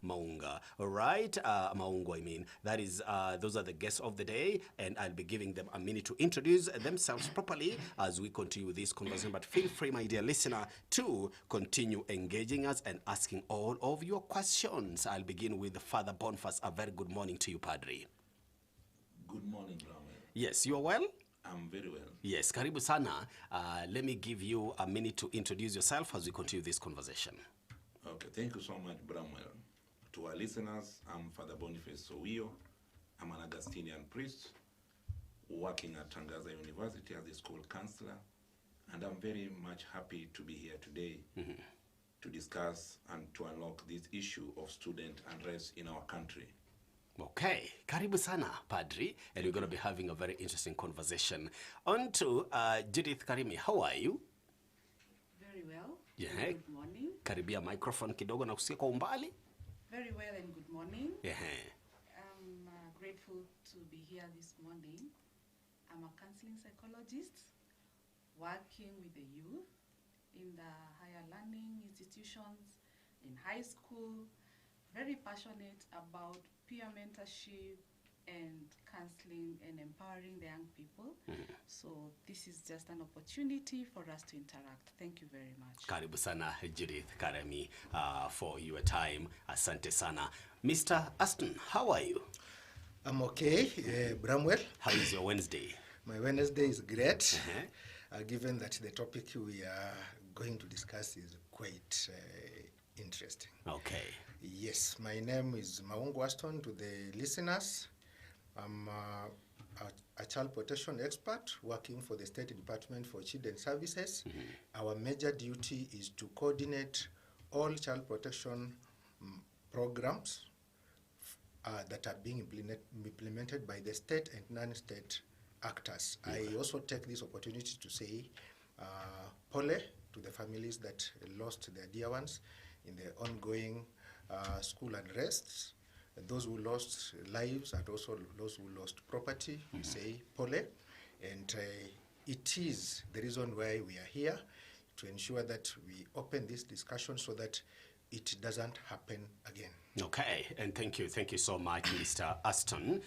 Maunga. All right, Maungo, I mean. That is, those are the guests of the day, and I'll be giving them a minute to introduce themselves properly as we continue this conversation. But feel free, my dear listener, to continue engaging us and asking all of your questions. I'll begin with Father Boniface. A very good morning to you, Padre. Good morning, Brahman. Yes, you are well? I'm very well. Yes, karibu sana. Let me give you a minute to introduce yourself as we continue this conversation. Okay, thank you so much, Bramwell. To our listeners, I'm Father Boniface Sowio. I'm an Augustinian priest working at Tangaza University as a school counselor, and I'm very much happy to be here today to discuss and to unlock this issue of student unrest in our country. Okay, karibu sana, Padri, and we're going to be having a very interesting conversation. On to Judith Karimi. How are you? Very well. Yeah. Good morning. Karibia microphone kidogo na kusikia kwa umbali. Very well and good morning. Yeah. I'm grateful to be here this morning. I'm a counseling psychologist working with the youth in the higher learning institutions, in high school, very passionate about peer mentorship and counseling and empowering the young people. So this is just an opportunity for us to interact. Thank you very much. Karibu sana, Judith Karimi, for your time. Asante sana. Mr. Aston, how are you? I'm okay, Bramwell. How is your Wednesday? My Wednesday is great, given that the topic we are going to discuss is quite interesting. Okay. Yes, my name is Maungo Aston to the listeners. I'm a child protection expert working for the State Department for Children Services. Our major duty is to coordinate all child protection programs that are being implemented by the state and non-state actors. I also take this opportunity to say pole to the families that lost their dear ones in the ongoing school unrests, those who lost lives and also those who lost property. We say pole, and it is the reason why we are here, to ensure that we open this discussion so that it doesn't happen again. Okay, and thank you so much, Mr. Aston,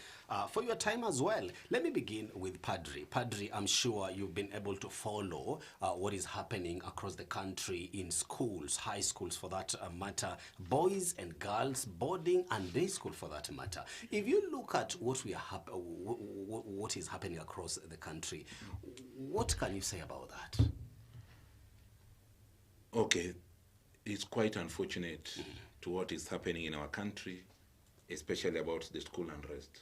for your time as well. Let me begin with Padri. Padri, I'm sure you've been able to follow what is happening across the country in schools, high schools for that matter, boys and girls, boarding and day school for that matter. If you look at what what is happening across the country, what can you say about that? Okay, it's quite unfortunate to what is happening in our country, especially about the school unrest.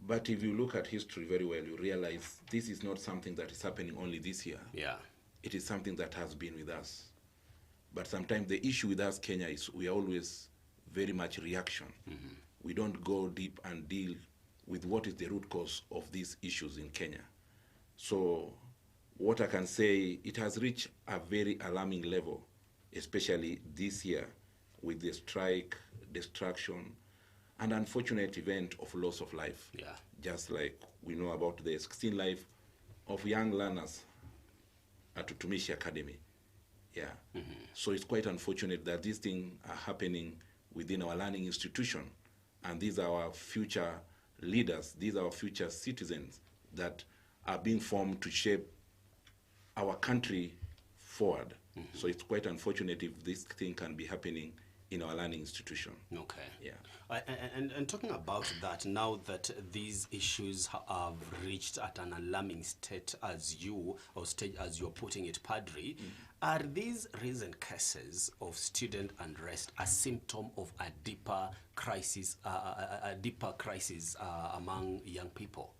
But if you look at history very well, you realize this is not something that is happening only this year. Yeah. It is something that has been with us. But sometimes the issue with us, Kenya, is we are always very much reaction. We don't go deep and deal with what is the root cause of these issues in Kenya. So what I can say, it has reached a very alarming level, especially this year, with the strike, destruction, and unfortunate event of loss of life. Yeah. Just like we know about the 16 life of young learners at Utumishi Academy. Yeah. So it's quite unfortunate that these things are happening within our learning institution, and these are our future leaders, these are our future citizens that are being formed to shape our country forward. So it's quite unfortunate if this thing can be happening in our learning institution. Okay. Yeah. And talking about that, now that these issues have reached at an alarming state as stage as you're putting it, Padri, are these recent cases of student unrest a symptom of a deeper crisis, among young people?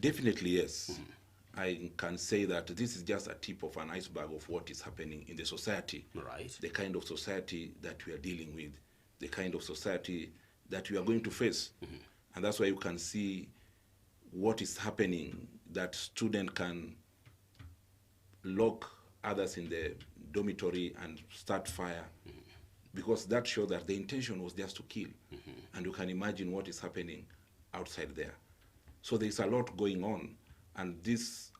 Definitely, yes. I can say that this is just a tip of an iceberg of what is happening in the society. Right. The kind of society that we are dealing with, the kind of society that we are going to face. And that's why you can see what is happening, that student can lock others in the dormitory and start fire, because that shows that the intention was just to kill. And you can imagine what is happening outside there. So there's a lot going on. And this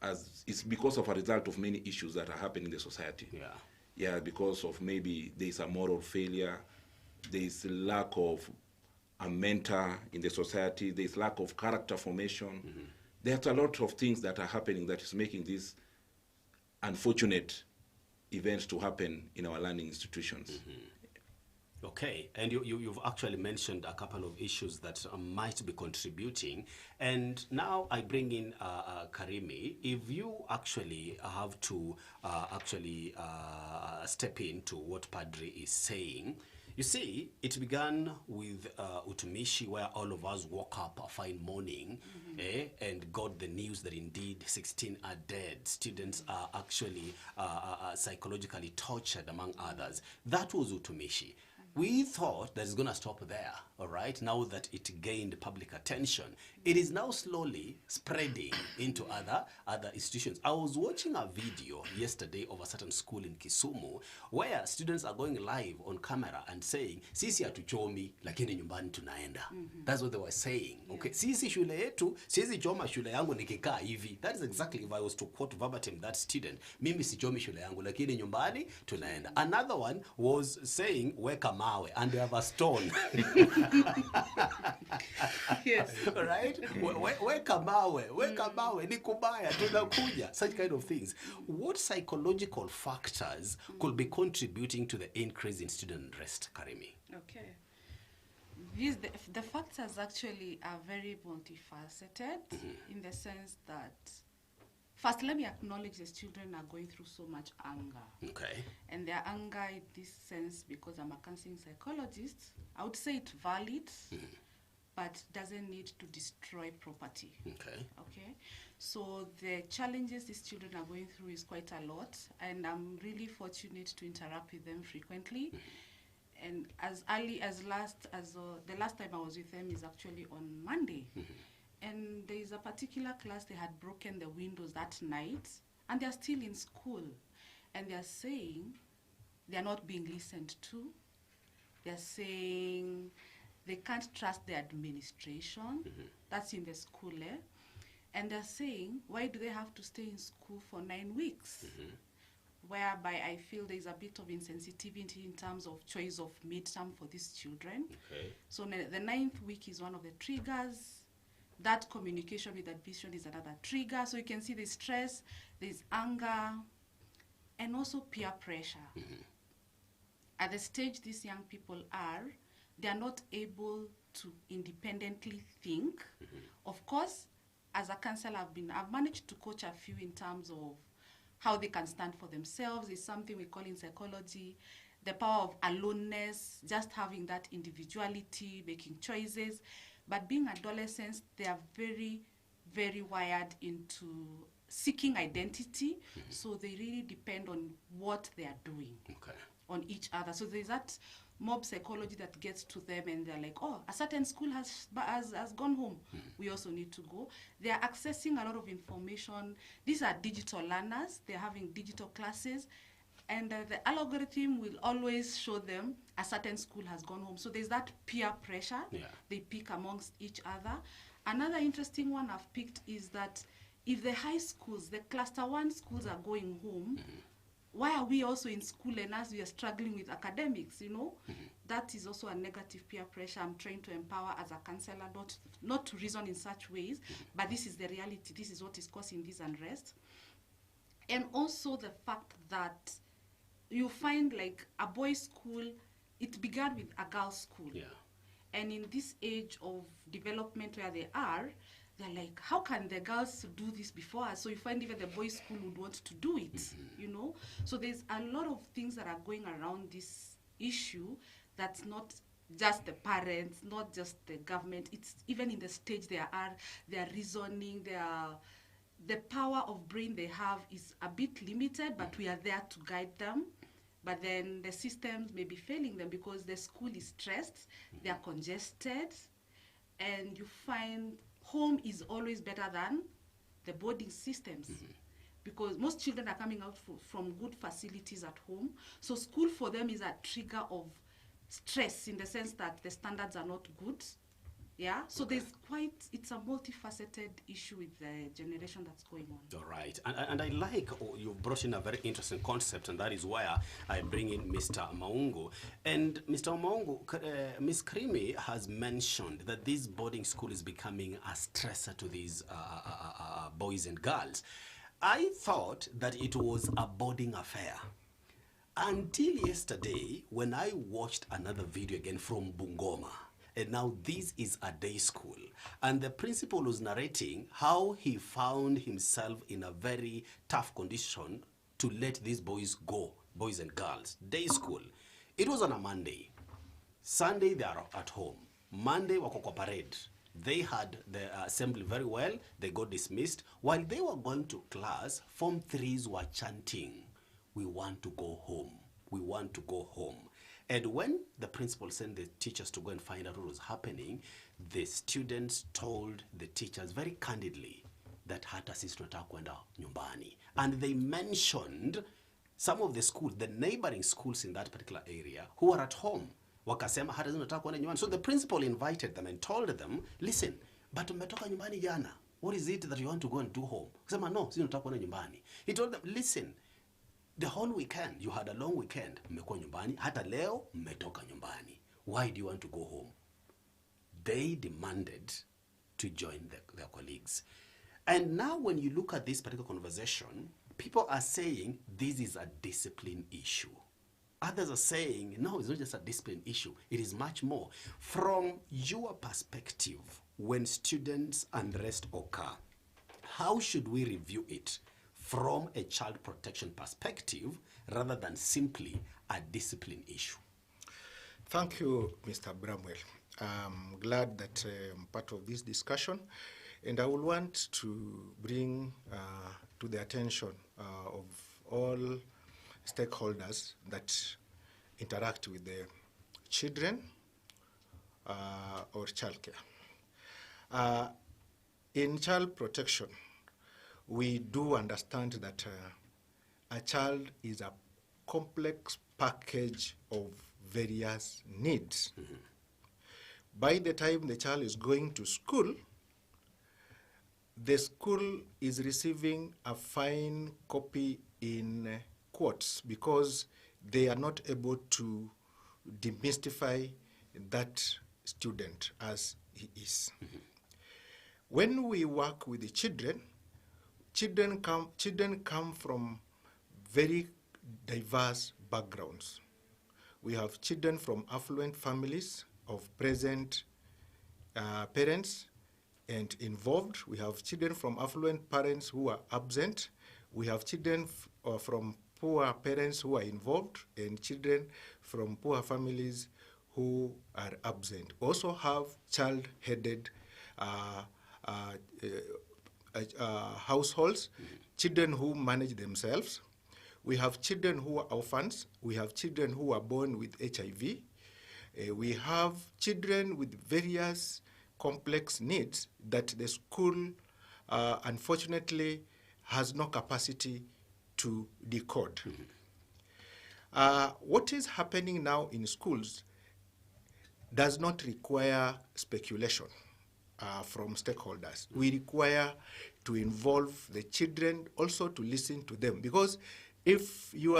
is because of a result of many issues that are happening in the society. Yeah. Yeah, because of maybe there's a moral failure, there is a lack of a mentor in the society, there is lack of character formation. There's a lot of things that are happening that is making these unfortunate events to happen in our learning institutions. Okay, and you've actually mentioned a couple of issues that might be contributing. And now I bring in Karimi. If you actually have to step into what Padri is saying, you see, it began with Utumishi, where all of us woke up a fine morning and got the news that indeed 16 are dead. Students are actually psychologically tortured, among others. That was Utumishi. We thought that it's going to stop there, all right, now that it gained public attention. It is now slowly spreading into other institutions. I was watching a video yesterday of a certain school in Kisumu where students are going live on camera and saying, sisi hatuchomi, lakini nyumbani tunaenda. That's what they were saying, okay? Sisi shule yetu, sisi choma shule yangu nikikaa hivi. That is exactly, if I was to quote verbatim that student, mimi sichomi shule yangu, lakini nyumbani tunaenda. Another one was saying, weka mawe, and they have a stone. Yes. Right? Weka mawe, ni kubaya, tunakuja. Such kind of things. What psychological factors could be contributing to the increase in student unrest, Karimi? Okay. The factors actually are very multifaceted in the sense that, first, let me acknowledge the children are going through so much anger. Okay. And their anger in this sense, because I'm a counseling psychologist, I would say it's valid, but doesn't need to destroy property. Okay. Okay. So the challenges these children are going through is quite a lot, and I'm really fortunate to interact with them frequently. And as early as the last time I was with them is actually on Monday. And there is a particular class, they had broken the windows that night, and they're still in school. And they're saying they're not being listened to. They're saying they can't trust the administration. That's in the school, And they're saying, why do they have to stay in school for 9 weeks? Whereby I feel there's a bit of insensitivity in terms of choice of midterm for these children. Okay. So the 9th week is one of the triggers. That communication with admission is another trigger. So you can see there's stress, there's anger, and also peer pressure. At the stage these young people are, they are not able to independently think. Of course, as a counselor, I've managed to coach a few in terms of how they can stand for themselves. Is something we call in psychology the power of aloneness, just having that individuality, making choices. But being adolescents, they are very, very wired into seeking identity. So they really depend on what they are doing on each other. So there's that mob psychology that gets to them, and they're like, oh, a certain school has gone home. We also need to go. They are accessing a lot of information. These are digital learners. They're having digital classes. And the algorithm will always show them a certain school has gone home. So there's that peer pressure they pick amongst each other. Another interesting one I've picked is that if the high schools, the cluster 1 schools are going home, why are we also in school and as we are struggling with academics, you know? That is also a negative peer pressure I'm trying to empower as a counselor, not to reason in such ways, but this is the reality. This is what is causing this unrest. And also the fact that you find like a boys' school, it began with a girls' school. And in this age of development where they are, they're like, how can the girls do this before us? So you find even the boys' school would want to do it, you know? So there's a lot of things that are going around this issue that's not just the parents, not just the government. It's even in the stage they are reasoning, the power of brain they have is a bit limited, but we are there to guide them. But then the systems may be failing them because the school is stressed, they are congested, and you find home is always better than the boarding systems because most children are coming out from good facilities at home. So school for them is a trigger of stress in the sense that the standards are not good. Yeah, so there's it's a multifaceted issue with the generation that's going on. All right, and I like you brought in a very interesting concept, and that is where I bring in Mr. Maungu. And Mr. Maungu, Ms. Krimi has mentioned that this boarding school is becoming a stressor to these boys and girls. I thought that it was a boarding affair until yesterday when I watched another video again from Bungoma. And now this is a day school. And the principal was narrating how he found himself in a very tough condition to let these boys go, boys and girls. Day school. It was on a Monday. Sunday, they are at home. Monday, wako kwa parade. They had the assembly very well. They got dismissed. While they were going to class, Form 3s were chanting, "We want to go home. We want to go home." And when the principal sent the teachers to go and find out what was happening, the students told the teachers very candidly that hata sisi tunataka kwenda nyumbani. And they mentioned some of the schools, the neighboring schools in that particular area, who are at home. Wakasema hata sisi tunataka kwenda nyumbani. So the principal invited them and told them, listen, but umetoka nyumbani jana. What is it that you want to go and do home? Wakasema no, sisi tunataka kwenda nyumbani. He told them, listen, the whole weekend, you had a long weekend, mmekuwa nyumbani, hata leo mmetoka nyumbani. Why do you want to go home? They demanded to join their colleagues. And now when you look at this particular conversation, people are saying this is a discipline issue. Others are saying, no, it's not just a discipline issue. It is much more. From your perspective, when students unrest occur, how should we review it from a child protection perspective rather than simply a discipline issue? Thank you, Mr. Bramwell. I'm glad that I'm part of this discussion, and I will want to bring to the attention of all stakeholders that interact with the children or childcare. In child protection, we do understand that a child is a complex package of various needs. Mm-hmm. By the time the child is going to school, the school is receiving a fine copy in quotes because they are not able to demystify that student as he is. Mm-hmm. When we work with the children come from very diverse backgrounds. We have children from affluent families of present parents and involved. We have children from affluent parents who are absent. We have children from poor parents who are involved, and children from poor families who are absent. Also have child-headed households, children who manage themselves. We have children who are orphans. We have children who are born with HIV. We have children with various complex needs that the school, unfortunately, has no capacity to decode. What is happening now in schools does not require speculation from stakeholders. We require to involve the children, also to listen to them, because if you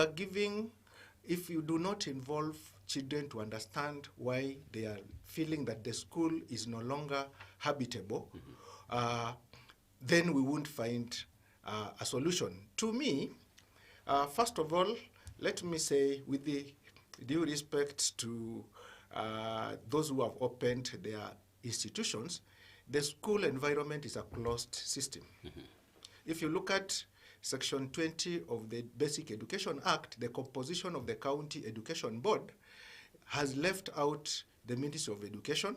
do not involve children to understand why they are feeling that the school is no longer habitable, then we won't find a solution. To me, first of all, let me say, with the due respect to those who have opened their institutions, the school environment is a closed system. If you look at Section 20 of the Basic Education Act, the composition of the County Education Board has left out the Ministry of Education,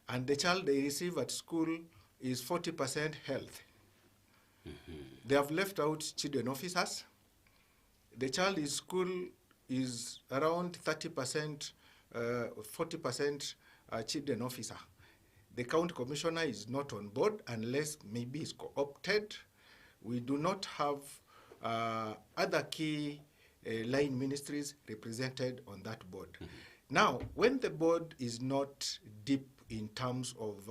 and the child they receive at school is 40% health. They have left out children officers. The child in school is around 30%, 40% children officer. The county commissioner is not on board unless maybe it's co-opted. We do not have other key line ministries represented on that board. Now, when the board is not deep in terms of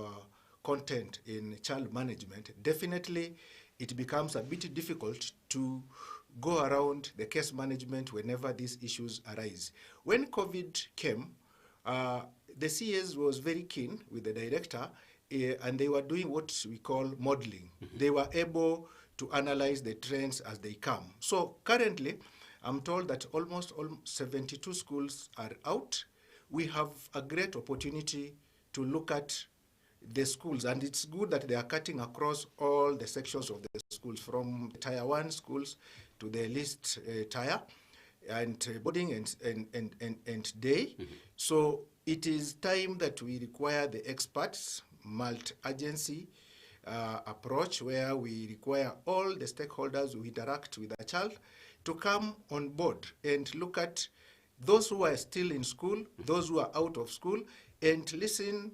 content in child management, definitely it becomes a bit difficult to go around the case management whenever these issues arise. When COVID came, the CS was very keen with the director, and they were doing what we call modeling. They were able to analyze the trends as they come. So currently, I'm told that almost 72 schools are out. We have a great opportunity to look at the schools, and it's good that they are cutting across all the sections of the schools, from tier 1 schools to the least tier, and boarding and day. So it is time that we require the experts, multi-agency approach, where we require all the stakeholders who interact with a child to come on board and look at those who are still in school, those who are out of school, and listen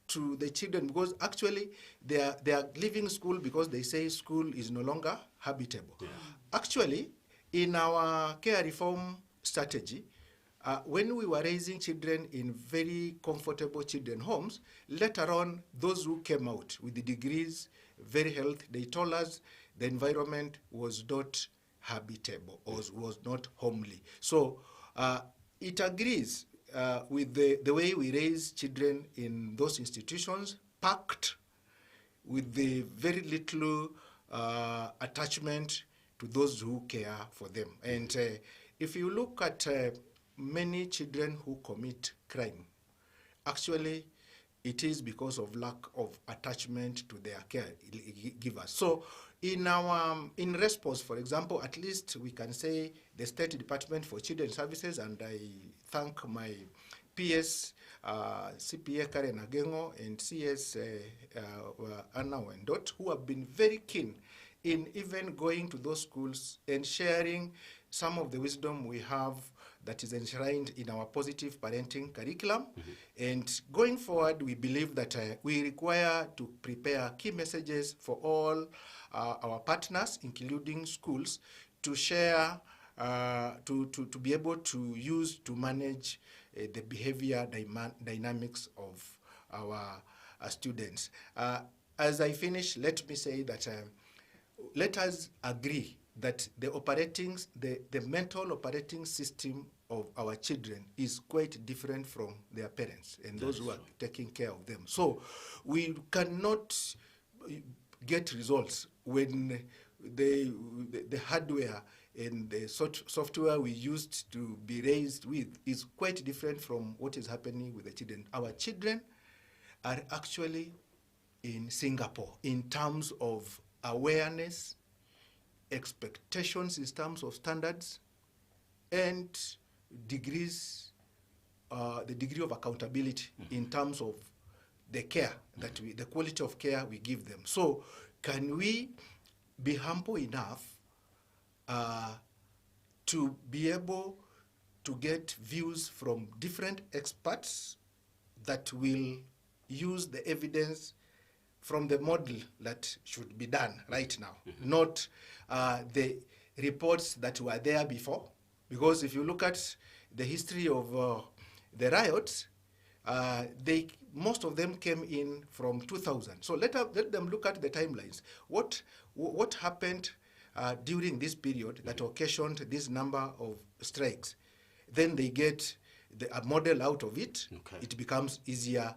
to the children, because actually they are leaving school because they say school is no longer habitable. Yeah. Actually, in our care reform strategy, when we were raising children in very comfortable children homes, later on, those who came out with the degrees, very healthy, they told us the environment was not habitable, or was not homely. So it agrees with the way we raise children in those institutions, packed with the very little attachment to those who care for them. And if you look at many children who commit crime, actually it is because of lack of attachment to their caregivers. So in response, for example, at least we can say the State Department for Children's Services, and I thank my PS, CPA Karen Agengo, and CS Anna Wendot, who have been very keen in even going to those schools and sharing some of the wisdom we have that is enshrined in our positive parenting curriculum. And going forward, we believe that we require to prepare key messages for all our partners, including schools, to share, to be able to use to manage the behavior dynamics of our students. As I finish, let me say that let us agree that the mental operating system of our children is quite different from their parents and those who are taking care of them. So we cannot get results when the hardware and the software we used to be raised with is quite different from what is happening with the children. Our children are actually in Singapore in terms of awareness, expectations in terms of standards, and degrees, the degree of accountability in terms of the care that the quality of care we give them. So can we be humble enough to be able to get views from different experts that will use the evidence from the model that should be done right now, not the reports that were there before? Because if you look at the history of the riots, most of them came in from 2000. So let them look at the timelines. What happened during this period that occasioned this number of strikes? Then they get a model out of it. Okay. It becomes easier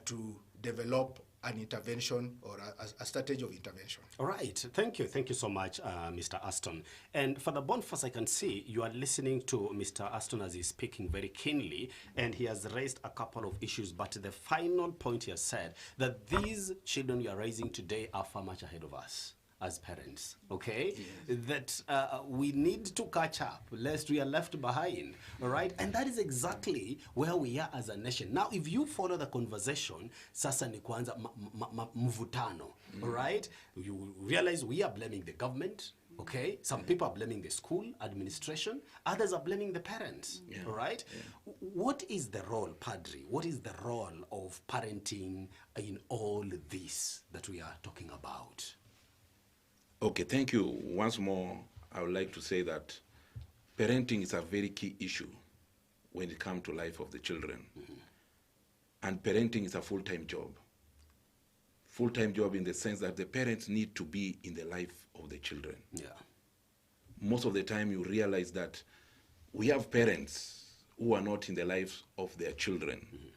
to develop an intervention or a strategy of intervention. All right. Thank you so much, Mr. Aston. And for the Boniface, I can see you are listening to Mr. Aston as he's speaking very keenly, and he has raised a couple of issues, but the final point he has said that these children you are raising today are far much ahead of us as parents, okay? Yes. That we need to catch up lest we are left behind, all right? And that is exactly where we are as a nation. Now, if you follow the conversation, sasa ni kwanza mvutano, all right? You realize we are blaming the government, okay? Some people are blaming the school administration, others are blaming the parents, all right? Yeah. What is the role, Padri? What is the role of parenting in all this that we are talking about? Okay, thank you. Once more, I would like to say that parenting is a very key issue when it comes to life of the children. And parenting is a full-time job. Full-time job in the sense that the parents need to be in the life of the children. Yeah. Most of the time you realize that we have parents who are not in the lives of their children. Mm-hmm.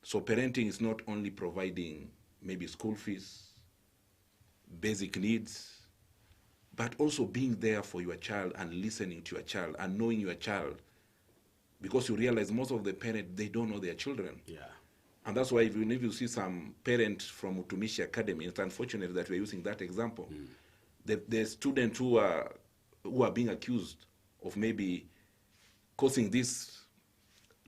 So parenting is not only providing maybe school fees, basic needs, but also being there for your child and listening to your child and knowing your child. Because you realize most of the parents, they don't know their children. Yeah. And that's why even if you see some parents from Utumishi Academy, it's unfortunate that we're using that example. The students who are being accused of maybe causing this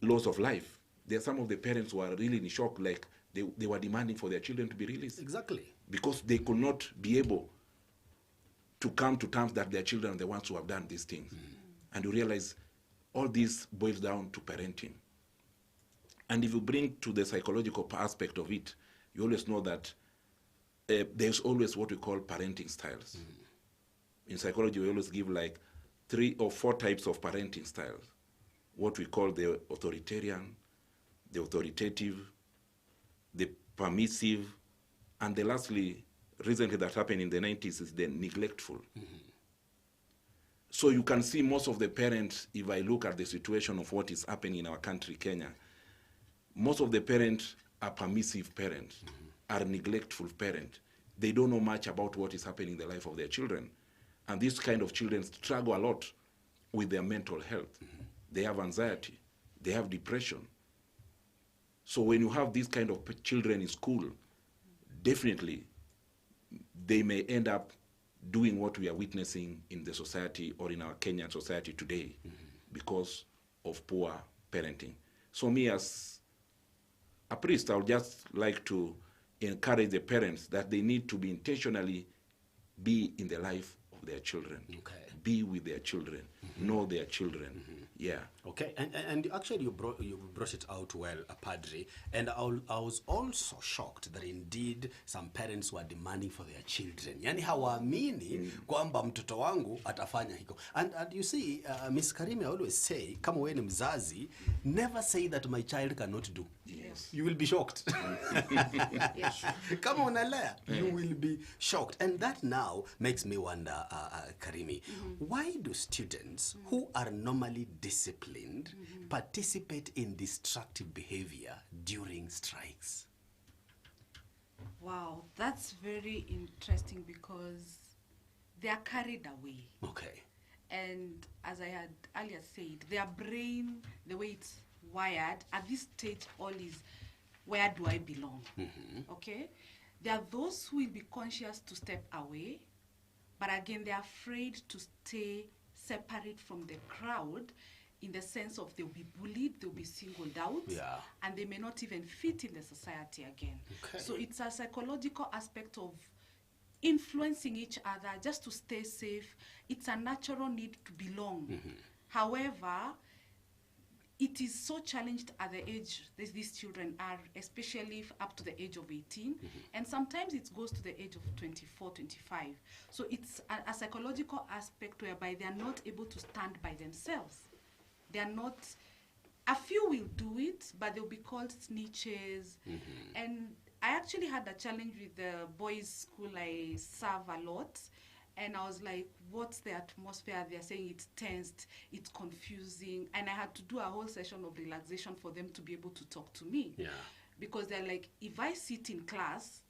loss of life, there are some of the parents who are really in shock, like they were demanding for their children to be released. Exactly. Because they could not be able to come to terms that their children are the ones who have done these things. And you realize all this boils down to parenting. And if you bring to the psychological aspect of it, you always know that there's always what we call parenting styles. In psychology, we always give like 3 or 4 types of parenting styles. What we call the authoritarian, the authoritative, the permissive, and the lastly, recently that happened in the 90s is the neglectful. So you can see most of the parents, if I look at the situation of what is happening in our country, Kenya, most of the parents are permissive parents, are neglectful parents. They don't know much about what is happening in the life of their children. And these kind of children struggle a lot with their mental health. They have anxiety. They have depression. So when you have these kind of children in school, definitely they may end up doing what we are witnessing in the society or in our Kenyan society today because of poor parenting. So me as a priest, I would just like to encourage the parents that they need to be intentionally be in the life of their children. Okay. Be with their children. Know their children. Yeah. Okay, and actually you brought it out well, Padre, and I was also shocked that indeed some parents were demanding for their children. Yani hawaamini kwamba mtoto wangu atafanya hiko. And you see, Miss Karimi, I always say, kama wewe ni mzazi, never say that my child cannot do. Yes. You will be shocked. Kama unalea, you will be shocked. And that now makes me wonder, Karimi, why do students who are normally disciplined participate in destructive behavior during strikes? Wow, that's very interesting because they are carried away. Okay. And as I had earlier said, their brain, the way it's wired, at this stage all is, where do I belong? Okay? There are those who will be conscious to step away, but again, they're afraid to stay separate from the crowd in the sense of they'll be bullied, they'll be singled out, and they may not even fit in the society again. Okay. So it's a psychological aspect of influencing each other just to stay safe. It's a natural need to belong. However, it is so challenged at the age these children are, especially up to the age of 18, and sometimes it goes to the age of 24, 25. So it's a psychological aspect whereby they are not able to stand by themselves. They are not, a few will do it, but they'll be called snitches. And I actually had a challenge with the boys' school I serve a lot. And I was like, what's the atmosphere? They're saying it's tensed, it's confusing. And I had to do a whole session of relaxation for them to be able to talk to me. Yeah. Because they're like, if I sit in class,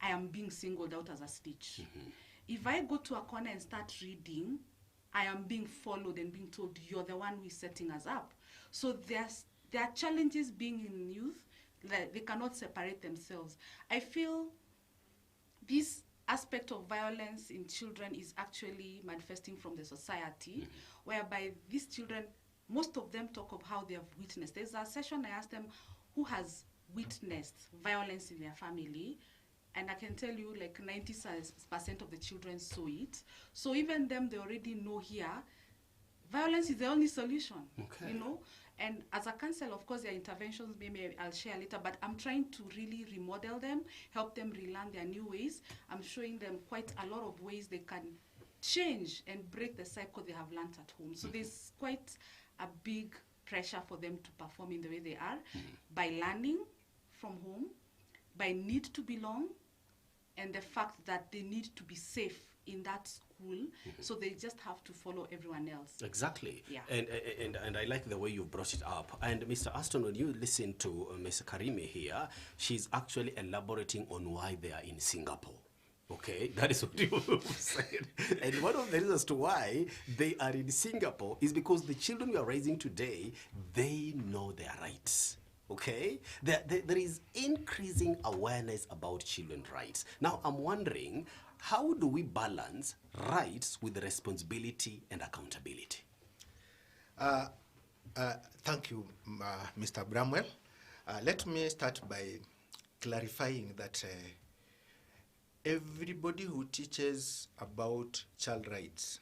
I am being singled out as a snitch. If I go to a corner and start reading, I am being followed and being told, you're the one who is setting us up. So there are challenges being in youth, that they cannot separate themselves. I feel this aspect of violence in children is actually manifesting from the society, whereby these children, most of them talk of how they have witnessed. There's a session I asked them, who has witnessed violence in their family? And I can tell you like 90% of the children saw it. So even them, they already know here, violence is the only solution, you know? And as a counselor, of course, there are interventions, maybe I'll share later, but I'm trying to really remodel them, help them relearn their new ways. I'm showing them quite a lot of ways they can change and break the cycle they have learned at home. So there's quite a big pressure for them to perform in the way they are by learning from home by need to belong and the fact that they need to be safe in that school, so they just have to follow everyone else. Exactly. Yeah. And I like the way you brought it up. And Mr. Aston, when you listen to Ms. Karimi here, she's actually elaborating on why they are in Singapore. Okay, that is what you said. And one of the reasons to why they are in Singapore is because the children we are raising today, they know their rights. Okay, there is increasing awareness about children's rights. Now, I'm wondering, how do we balance rights with responsibility and accountability? Thank you, Mr. Bramwell. Let me start by clarifying that everybody who teaches about child rights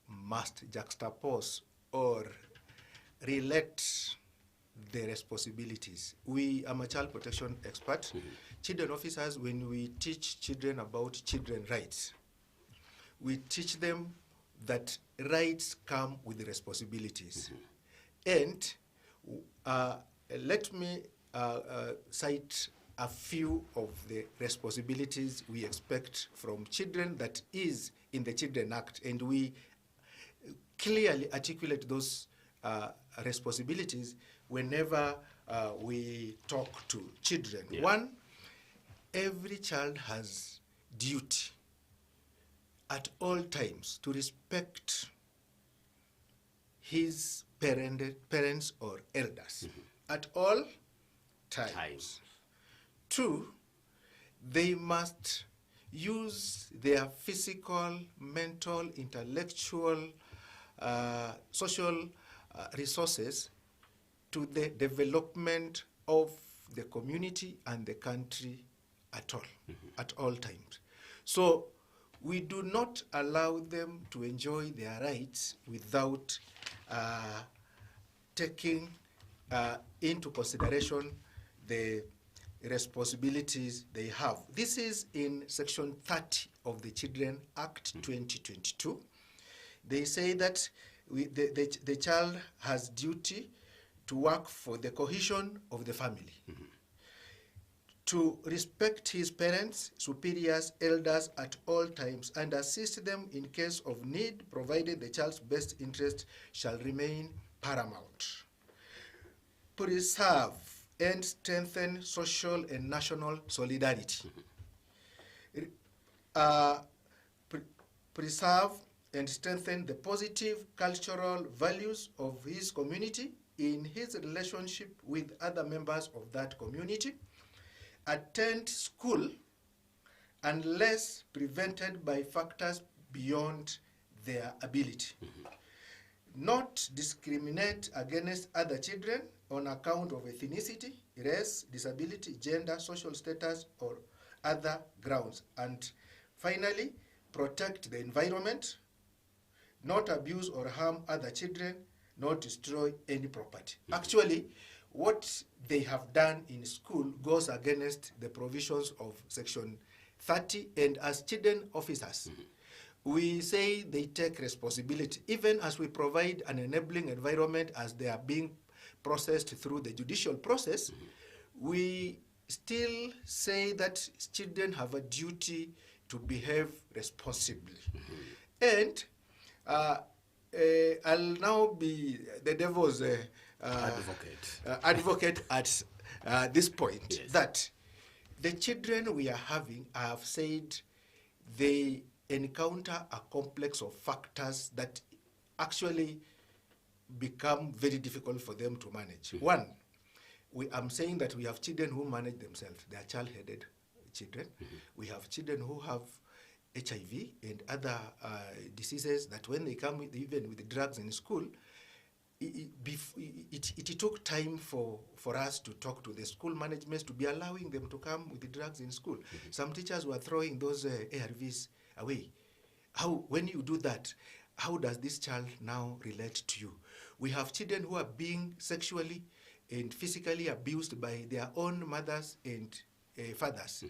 must juxtapose or relate the responsibilities. I'm a child protection expert. Children officers, when we teach children about children's rights, we teach them that rights come with responsibilities. And let me cite a few of the responsibilities we expect from children that is in the Children Act, and we clearly articulate those responsibilities whenever we talk to children. Yeah. One, every child has duty at all times to respect his parents or elders at all times. Two, they must use their physical, mental, intellectual, social resources to the development of the community and the country at all times. So we do not allow them to enjoy their rights without taking into consideration the responsibilities they have. This is in Section 30 of the Children Act 2022. They say that the child has duty to work for the cohesion of the family, to respect his parents, superiors, elders at all times, and assist them in case of need, provided the child's best interest shall remain paramount. Preserve and strengthen social and national solidarity. Preserve and strengthen the positive cultural values of his community in his relationship with other members of that community. Attend school unless prevented by factors beyond their ability. Not discriminate against other children on account of ethnicity, race, disability, gender, social status, or other grounds. And finally, protect the environment, not abuse or harm other children, not destroy any property. Actually, what they have done in school goes against the provisions of Section 30, and as children officers, we say they take responsibility, even as we provide an enabling environment as they are being processed through the judicial process. We still say that children have a duty to behave responsibly. And I'll now be the devil's advocate at this point, Yes. that the children we are having, I have said, they encounter a complex of factors that actually become very difficult for them to manage. One, I'm saying that we have children who manage themselves. They are child-headed children. We have children who have HIV and other diseases that when they come even with the drugs in school, it took time for us to talk to the school management to be allowing them to come with the drugs in school. Some teachers were throwing those ARVs away. When you do that, how does this child now relate to you? We have children who are being sexually and physically abused by their own mothers and fathers.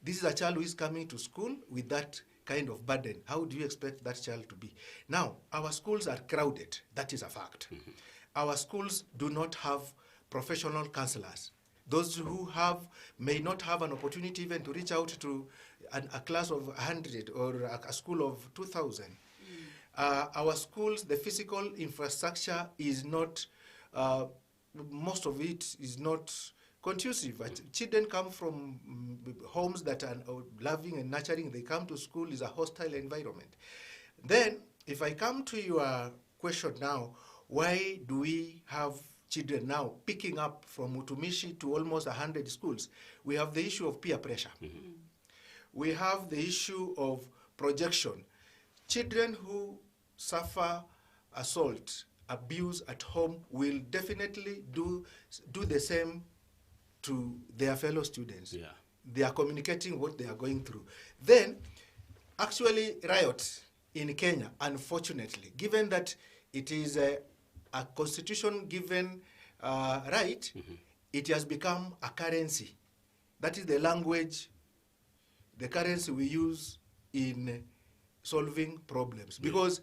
This is a child who is coming to school with that kind of burden. How do you expect that child to be? Now, our schools are crowded. That is a fact. Our schools do not have professional counselors. Those who may not have an opportunity even to reach out to a class of 100 or a school of 2,000. Our schools, the physical infrastructure is not, most of it is not conducive. Children come from homes that are loving and nurturing. They come to school, is a hostile environment. Then, if I come to your question now, why do we have children now picking up from Utumishi to almost 100 schools? We have the issue of peer pressure. We have the issue of projection. Children who suffer assault, abuse at home will definitely do the same to their fellow students. Yeah. They are communicating what they are going through. Then, actually, riots in Kenya, unfortunately, given that it is a constitution-given right, it has become a currency. That is the language, the currency we use in solving problems. Because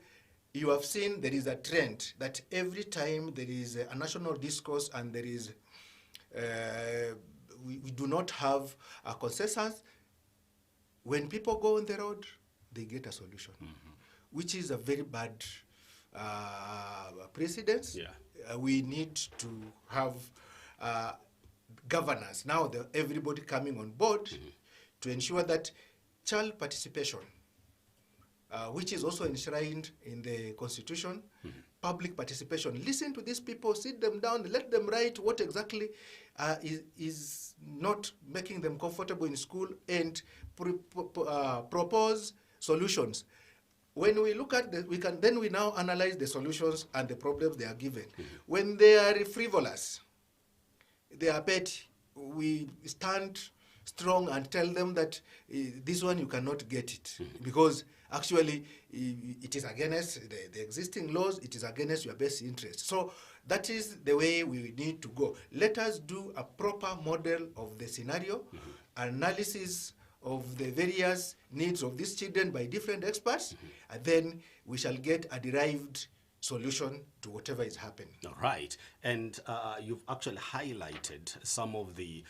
you have seen there is a trend that every time there is a national discourse and there is, we do not have a consensus, when people go on the road, they get a solution, which is a very bad precedence. Yeah. We need to have governance. Now everybody coming on board to ensure that child participation, which is also enshrined in the Constitution, public participation. Listen to these people, sit them down, let them write what exactly is not making them comfortable in school, and propose solutions. When we look at we now analyze the solutions and the problems they are given. When they are frivolous, they are petty, we stand strong and tell them that this one you cannot get it, because actually it is against the existing laws, it is against your best interest. So that is the way we need to go. Let us do a proper model of the scenario, analysis of the various needs of these children by different experts, and then we shall get a derived solution to whatever is happening. All right, and you've actually highlighted some of the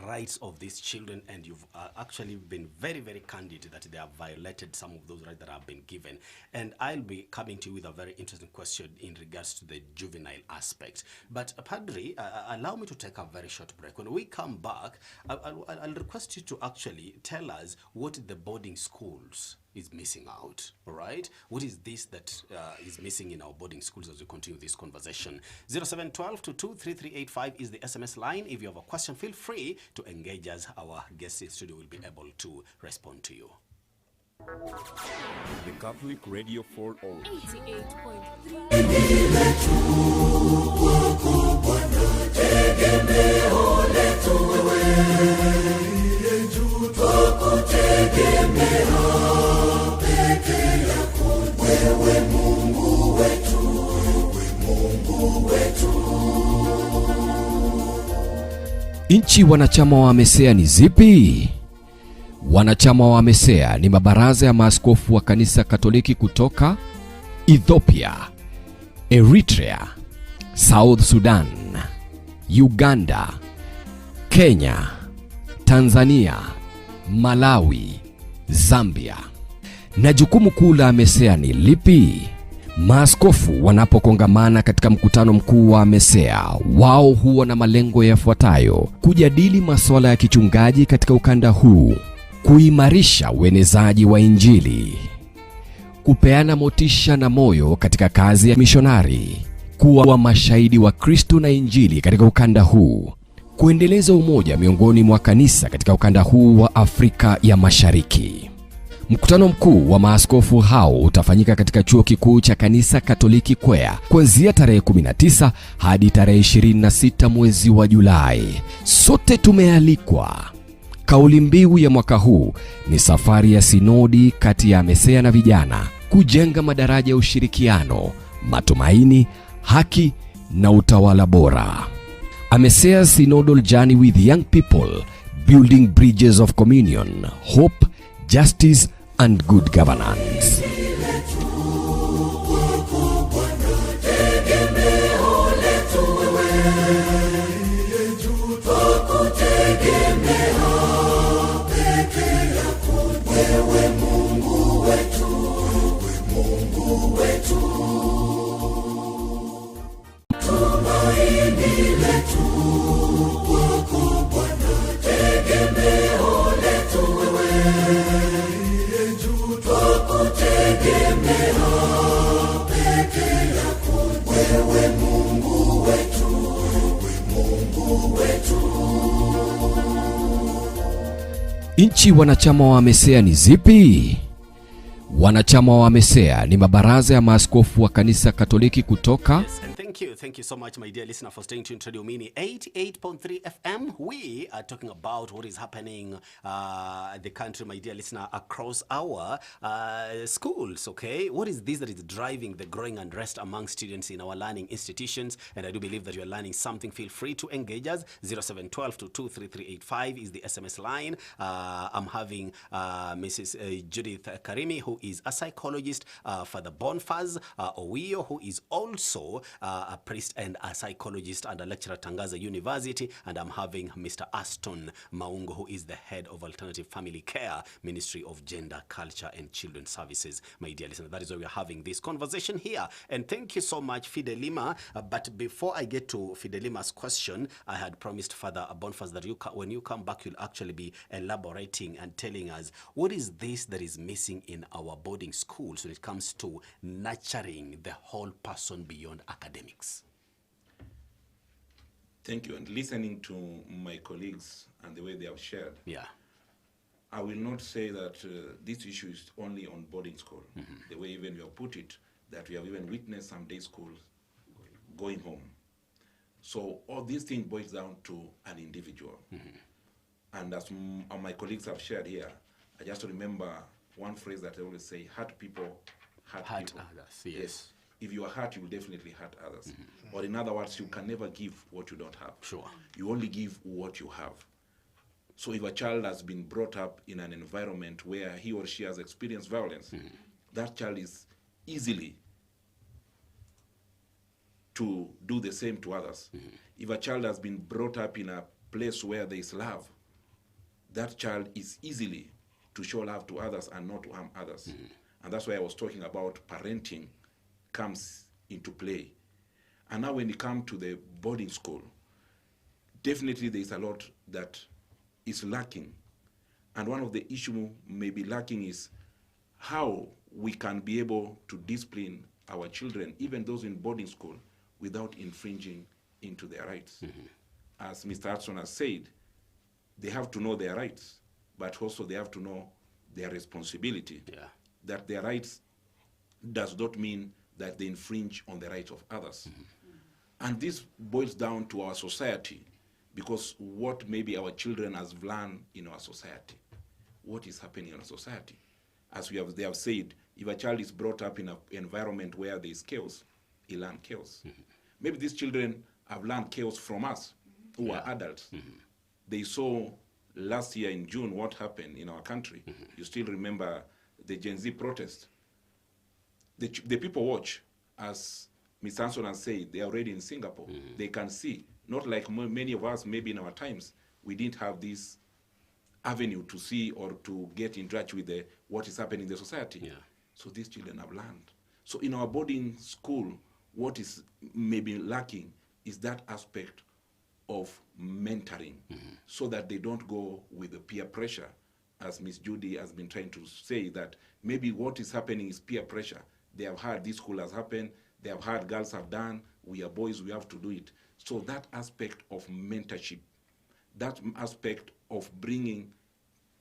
rights of these children, and you've actually been very, very candid that they have violated some of those rights that have been given. And I'll be coming to you with a very interesting question in regards to the juvenile aspect. But Padri, allow me to take a very short break. When we come back, I'll request you to actually tell us what the boarding schools is missing out, all right? What is this that is missing in our boarding schools as we continue this conversation? 0712-223385 is the SMS line. If you have a question, feel free to engage us. Our guest in studio will be able to respond to you. The Catholic Radio for All. 88.3. Nchi wanachama wa AMESEA ni zipi? Wanachama wa AMESEA ni mabaraza ya maaskofu wa kanisa Katoliki kutoka Ethiopia, Eritrea, South Sudan, Uganda, Kenya, Tanzania, Malawi, Zambia. Na jukumu kuu la AMESEA ni lipi? Maaskofu wanapokongamana katika mkutano mkuu wa AMESEA, wao huwa na malengo yafuatayo: kujadili masuala ya kichungaji katika ukanda huu, kuimarisha uenezaji wa Injili, kupeana motisha na moyo katika kazi ya mishonari, kuwa mashahidi wa Kristo na Injili katika ukanda huu, kuendeleza umoja miongoni mwa kanisa katika ukanda huu wa Afrika ya Mashariki. Mkutano mkuu wa maaskofu hao utafanyika katika chuo kikuu cha kanisa Katoliki Kwea kuanzia tarehe 19 hadi tarehe 26 mwezi wa Julai. Sote tumealikwa. Kauli mbiu ya mwaka huu ni safari ya sinodi kati ya AMESEA na vijana, kujenga madaraja ya ushirikiano, matumaini, haki na utawala bora. AMESEA Synodal Journey with Young People, Building Bridges of Communion, Hope, Justice and Good Governance. Nchi wanachama wa AMESEA ni zipi? Wanachama wa AMESEA ni mabaraza ya maaskofu wa kanisa Katoliki kutoka Yes, and thank you so much, my dear listener, for staying tuned to Radio Mini 88.3 FM. We are talking about what is happening in the country, my dear listener, across our schools, okay? What is this that is driving the growing unrest among students in our learning institutions? And I do believe that you are learning something. Feel free to engage us. 0712 223385 is the SMS line. I'm having Mrs. Judith Karimi, who is a psychologist, Father Bonfaz Owio, who is also a priest and a psychologist and a lecturer at Tangaza University, and I'm having Mr. Aston Maungo, who is the head of Alternative Family Care, Ministry of Gender, Culture and Children's Services. My dear listener, that is why we are having this conversation here. And thank you so much, Fidelima. But before I get to Fidelima's question, I had promised Father Bonfaz that when you come back, you'll actually be elaborating and telling us what is this that is missing in our boarding schools when it comes to nurturing the whole person beyond academics. Thank you. And listening to my colleagues and the way they have shared, Yeah. I will not say that this issue is only on boarding school. The way even you have put it, that we have even witnessed some day schools going home. So all these things boils down to an individual. And as my colleagues have shared here, I just remember one phrase that I always say: hurt people, hurt people. Others, yes. If you are hurt, you will definitely hurt others. Or in other words, you can never give what you don't have. Sure. You only give what you have. So if a child has been brought up in an environment where he or she has experienced violence, that child is easily to do the same to others. If a child has been brought up in a place where there is love, that child is easily to show love to others and not to harm others. And that's why I was talking about parenting comes into play. And now when it comes to the boarding school, definitely there is a lot that is lacking. And one of the issues may be lacking is how we can be able to discipline our children, even those in boarding school, without infringing into their rights. As Mr. Hudson has said, they have to know their rights, but also they have to know their responsibility. Yeah. That their rights does not mean that they infringe on the rights of others. And this boils down to our society, because what maybe our children has learned in our society, what is happening in our society. As they have said, if a child is brought up in an environment where there is chaos, he learns chaos. Maybe these children have learned chaos from us, who are adults. They saw last year in June what happened in our country. You still remember the Gen Z protest. The people watch, as Ms. Hanson has said, they are already in Singapore. They can see, not like many of us, maybe in our times, we didn't have this avenue to see or to get in touch with what is happening in the society. Yeah. So these children have learned. So in our boarding school, what is maybe lacking is that aspect of mentoring, so that they don't go with the peer pressure, as Ms. Judy has been trying to say, that maybe what is happening is peer pressure. They have heard this school has happened, they have heard girls have done, we are boys, we have to do it. So that aspect of mentorship, that aspect of bringing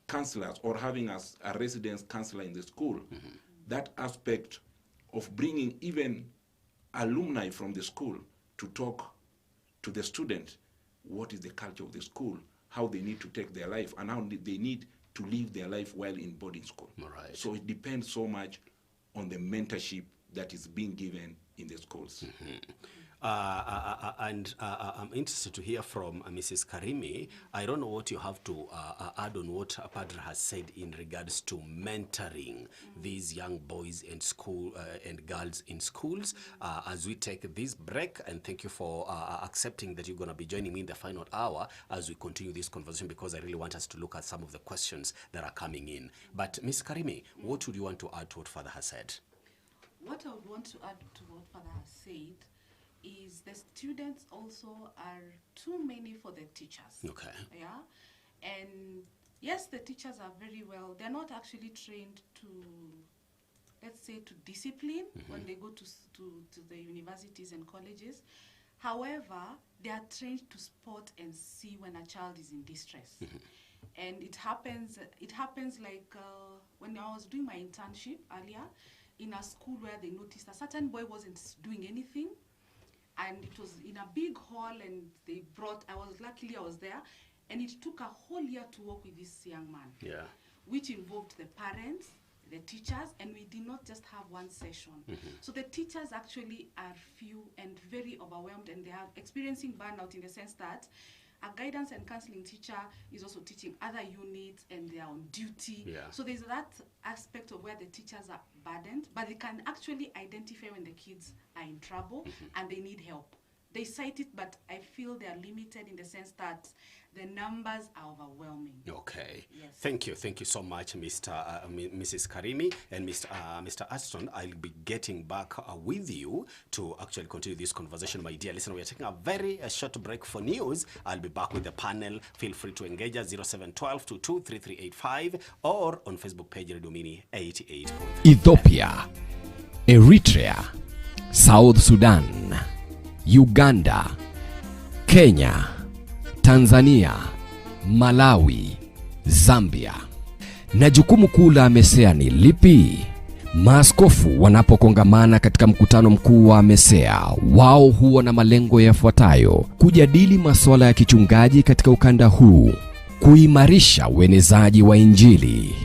counselors or having a residence counselor in the school, that aspect of bringing even alumni from the school to talk to the student, what is the culture of the school, how they need to take their life, and how they need to live their life while in boarding school. Right. So it depends so much on the mentorship that is being given in the schools. And I'm interested to hear from Mrs. Karimi. I don't know what you have to add on what Padre has said in regards to mentoring these young boys in school and girls in schools as we take this break. And thank you for accepting that you're going to be joining me in the final hour as we continue this conversation, because I really want us to look at some of the questions that are coming in. But Ms. Karimi, what would you want to add to what Father has said? What I would want to add to what Father has said is the students also are too many for the teachers. Okay. Yeah. And yes, the teachers are very well. They're not actually trained to, let's say, to discipline when they go to the universities and colleges. However, they are trained to spot and see when a child is in distress. And it happens like when I was doing my internship earlier in a school where they noticed a certain boy wasn't doing anything, and it was in a big hall, and I was there, and it took a whole year to work with this young man. Yeah. Which involved the parents, the teachers, and we did not just have one session. So the teachers actually are few and very overwhelmed, and they are experiencing burnout in the sense that a guidance and counseling teacher is also teaching other units, and they are on duty. Yeah. So there's that aspect of where the teachers are burdened, but they can actually identify when the kids are in trouble and they need help. They cite it, but I feel they are limited in the sense that the numbers are overwhelming. Okay. Yes. Thank you so much, Mrs. Karimi and Mr. Aston. I'll be getting back with you to actually continue this conversation, my dear listener. We are taking a very short break for news. I'll be back with the panel. Feel free to engage us 0712 223385 or on Facebook page Radio Mini 88. Ethiopia, Eritrea, South Sudan, Uganda, Kenya, Tanzania, Malawi, Zambia. Na jukumu kuu la AMESEA ni lipi? Maaskofu wanapokongamana katika mkutano mkuu wa AMESEA, wao huwa na malengo yafuatayo: kujadili masuala ya kichungaji katika ukanda huu, kuimarisha uenezaji wa Injili,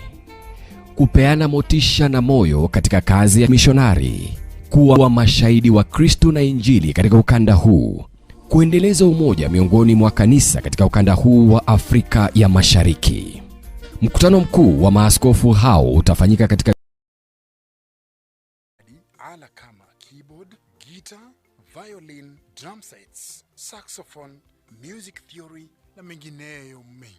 kupeana motisha na moyo katika kazi ya mishonari, kuwa mashahidi wa Kristo na Injili katika ukanda huu, kuendeleza umoja miongoni mwa kanisa katika ukanda huu wa Afrika ya Mashariki. Mkutano mkuu wa maaskofu hao utafanyika katika ala kama keyboard, guitar, violin, drum sets, saxophone, music theory na mengineyo mengi.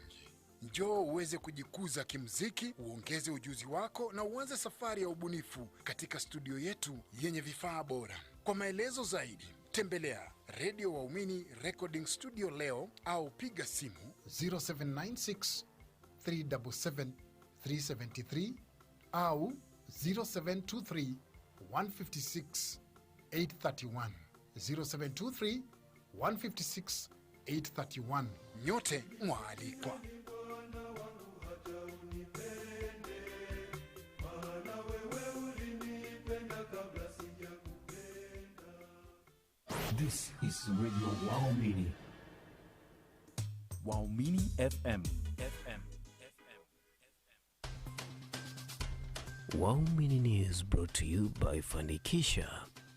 Njoo uweze kujikuza kimuziki, uongeze ujuzi wako na uanze safari ya ubunifu katika studio yetu yenye vifaa bora. Kwa maelezo zaidi, tembelea Radio Waumini Recording Studio leo au piga simu 0796 377 373 au 0723 156 831 0723 156 831. Nyote mwalikwa. This is Radio Waumini. Waumini FM. Waumini News brought to you by Fanikisha.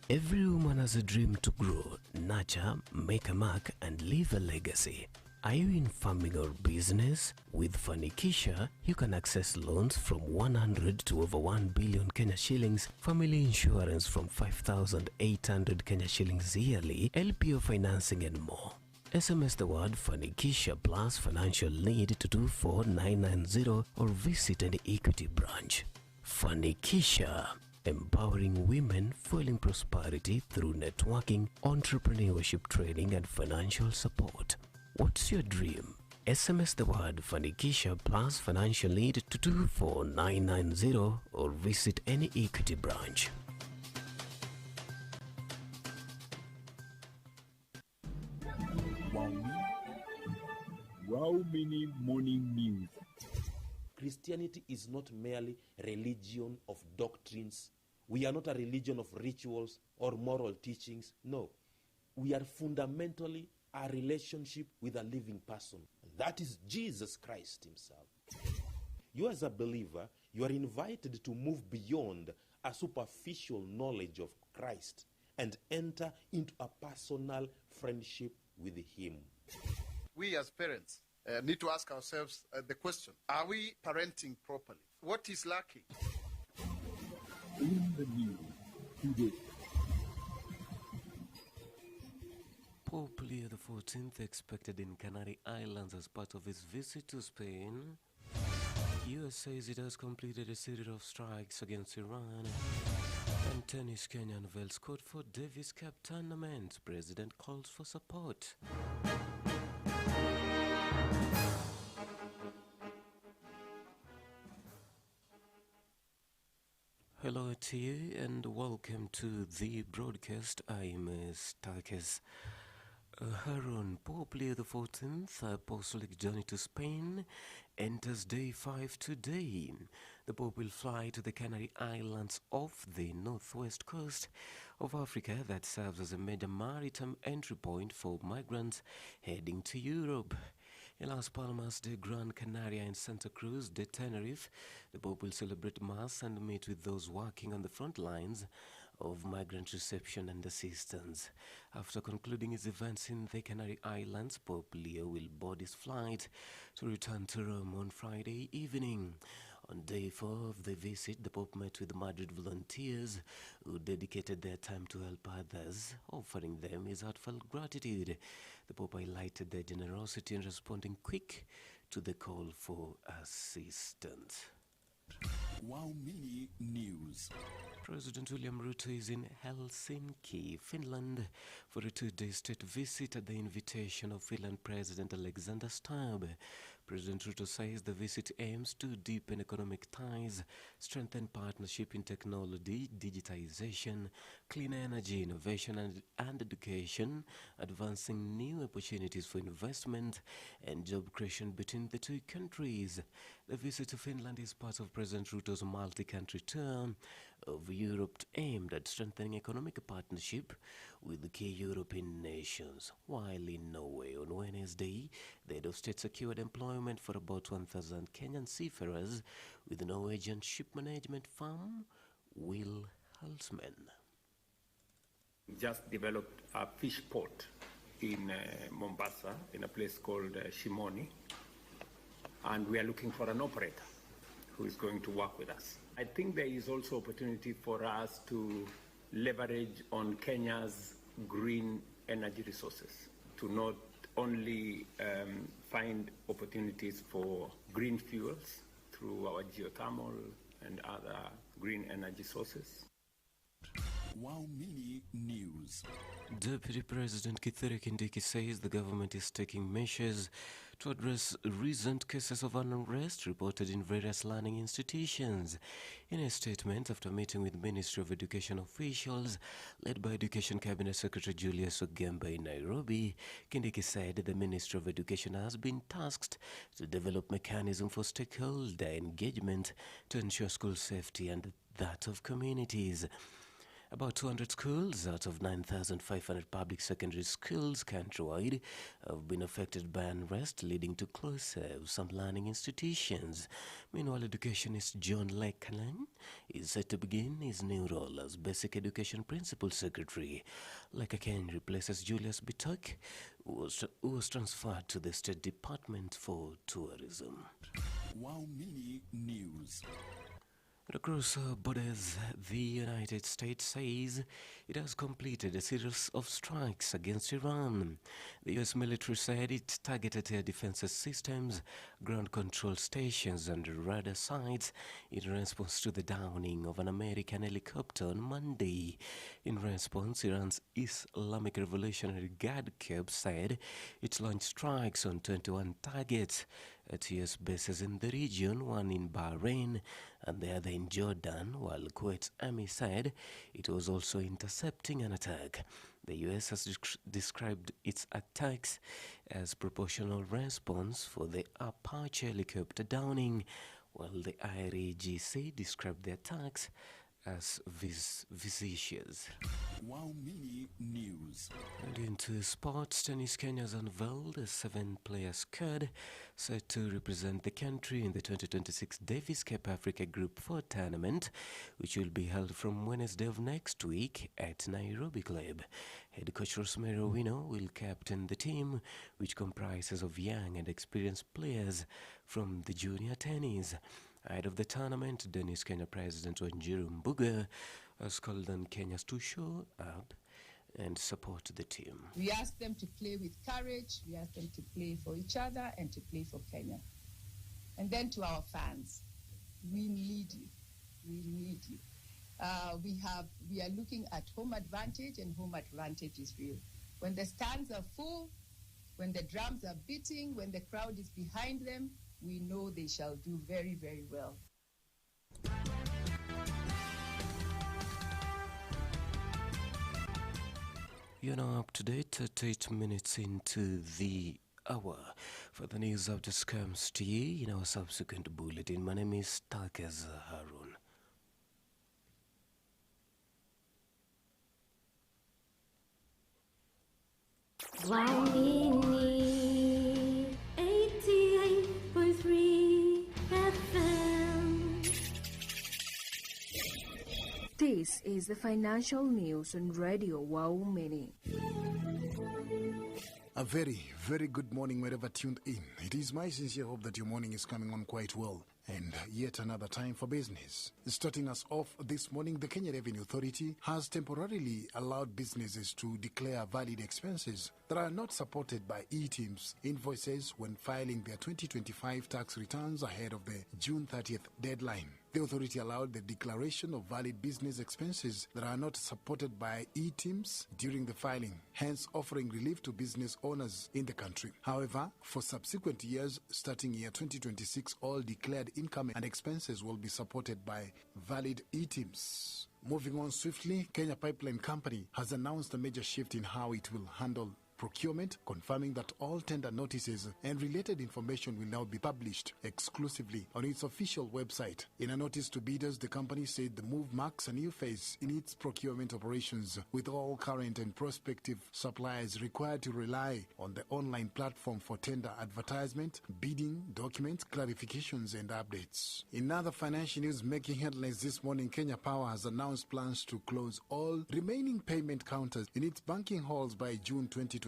Every woman has a dream to grow, nurture, make a mark, and leave a legacy. Are you in farming or business? With Fanikisha, you can access loans from 100 to over 1 billion Kenya shillings, family insurance from 5,800 Kenya shillings yearly, LPO financing and more. SMS the word Fanikisha plus financial need to 24990 or visit any Equity branch. Fanikisha, empowering women, fueling prosperity through networking, entrepreneurship training and financial support. What's your dream? SMS the word Fanikisha plus financial need to 24990 or visit any Equity branch. Waumini Morning News. Christianity is not merely a religion of doctrines. We are not a religion of rituals or moral teachings. No, we are fundamentally a relationship with a living person. That is Jesus Christ himself. You as a believer, you are invited to move beyond a superficial knowledge of Christ and enter into a personal friendship with him. We as parents need to ask ourselves the question, are we parenting properly? What is lacking? In the news today. Pope Leo XIV expected in Canary Islands as part of his visit to Spain. US says it has completed a series of strikes against Iran. And tennis Kenya unveils code for Davis Cup tournament. President calls for support. Hello to you and welcome to the broadcast. I'm Stakis. Harun, Pope Leo XIV, apostolic journey to Spain, enters day 5 today. The Pope will fly to the Canary Islands off the northwest coast of Africa that serves as a major maritime entry point for migrants heading to Europe. In Las Palmas de Gran Canaria and Santa Cruz de Tenerife, the Pope will celebrate Mass and meet with those working on the front lines of migrant reception and assistance. After concluding his events in the Canary Islands, Pope Leo will board his flight to return to Rome on Friday evening. On day 4 of the visit, the Pope met with Madrid volunteers who dedicated their time to help others, offering them his heartfelt gratitude. The Pope highlighted their generosity in responding quick to the call for assistance. Wow Mini News. President William Ruto is in Helsinki, Finland, for a 2-day state visit at the invitation of Finland President Alexander Stubb. President Ruto says the visit aims to deepen economic ties, strengthen partnership in technology, digitization, clean energy, innovation and education, advancing new opportunities for investment and job creation between the two countries. The visit to Finland is part of President Ruto's multi-country tour of Europe aimed at strengthening economic partnership with the key European nations. While in Norway on Wednesday, the head of state secured employment for about 1,000 Kenyan seafarers with the Norwegian ship management firm Will Halsman. Just developed a fish port in Mombasa, in a place called Shimoni, and we are looking for an operator who is going to work with us. I think there is also opportunity for us to leverage on Kenya's green energy resources to not only find opportunities for green fuels through our geothermal and other green energy sources. Wow Mini News. Deputy President Kithure Kindiki says the government is taking measures to address recent cases of unrest reported in various learning institutions. In a statement after meeting with Ministry of Education officials led by Education Cabinet Secretary Julius Ogemba in Nairobi, Kindiki said the Ministry of Education has been tasked to develop mechanism for stakeholder engagement to ensure school safety and that of communities. About 200 schools out of 9,500 public secondary schools countrywide have been affected by unrest, leading to closure of some learning institutions. Meanwhile, educationist John Lekalan is set to begin his new role as Basic Education Principal Secretary. Lekalan replaces Julius Bitok, who was transferred to the State Department for Tourism. Wow Mini News. Across borders, the United States says it has completed a series of strikes against Iran. The U.S. military said it targeted air defense systems, ground control stations, and radar sites in response to the downing of an American helicopter on Monday. In response, Iran's Islamic Revolutionary Guard Corps said it launched strikes on 21 targets at U.S. bases in the region, one in Bahrain and the other in Jordan, while Kuwait's army said it was also intercepting an attack. The U.S. has described its attacks as proportional response for the Apache helicopter downing, while the IRGC described the attacks as vicious. Wow Mini News. And into sports, Tennis Kenya has unveiled a 7-player squad set to represent the country in the 2026 Davis Cup Africa Group 4 tournament, which will be held from Wednesday of next week at Nairobi Club. Head coach Rosemary Owino will captain the team, which comprises of young and experienced players from the junior tennis. Ahead of the tournament, Dennis Kenya President Wanjiru Mbuga has called on Kenyans to show up and support the team. We ask them to play with courage, we ask them to play for each other and to play for Kenya. And then to our fans, we need you, we need you. We are looking at home advantage, and home advantage is real. When the stands are full, when the drums are beating, when the crowd is behind them, we know they shall do very, very well. You're now up to date, 38 minutes into the hour. For the news updates comes to you in our subsequent bulletin. My name is Takez Harun. Waumini 88.3 FM. This is the financial news on Radio Waumini. A very, very good morning wherever tuned in. It is my sincere hope that your morning is coming on quite well. And yet another time for business. Starting us off this morning, the Kenya Revenue Authority has temporarily allowed businesses to declare valid expenses that are not supported by e-Teams invoices when filing their 2025 tax returns ahead of the June 30th deadline. The authority allowed the declaration of valid business expenses that are not supported by e-Teams during the filing, hence offering relief to business owners in the country. However, for subsequent years, starting year 2026, all declared income and expenses will be supported by valid e-Teams. Moving on swiftly, Kenya Pipeline Company has announced a major shift in how it will handle procurement, confirming that all tender notices and related information will now be published exclusively on its official website. In a notice to bidders, the company said the move marks a new phase in its procurement operations, with all current and prospective suppliers required to rely on the online platform for tender advertisement, bidding, documents, clarifications, and updates. In other financial news making headlines this morning, Kenya Power has announced plans to close all remaining payment counters in its banking halls by June 2027.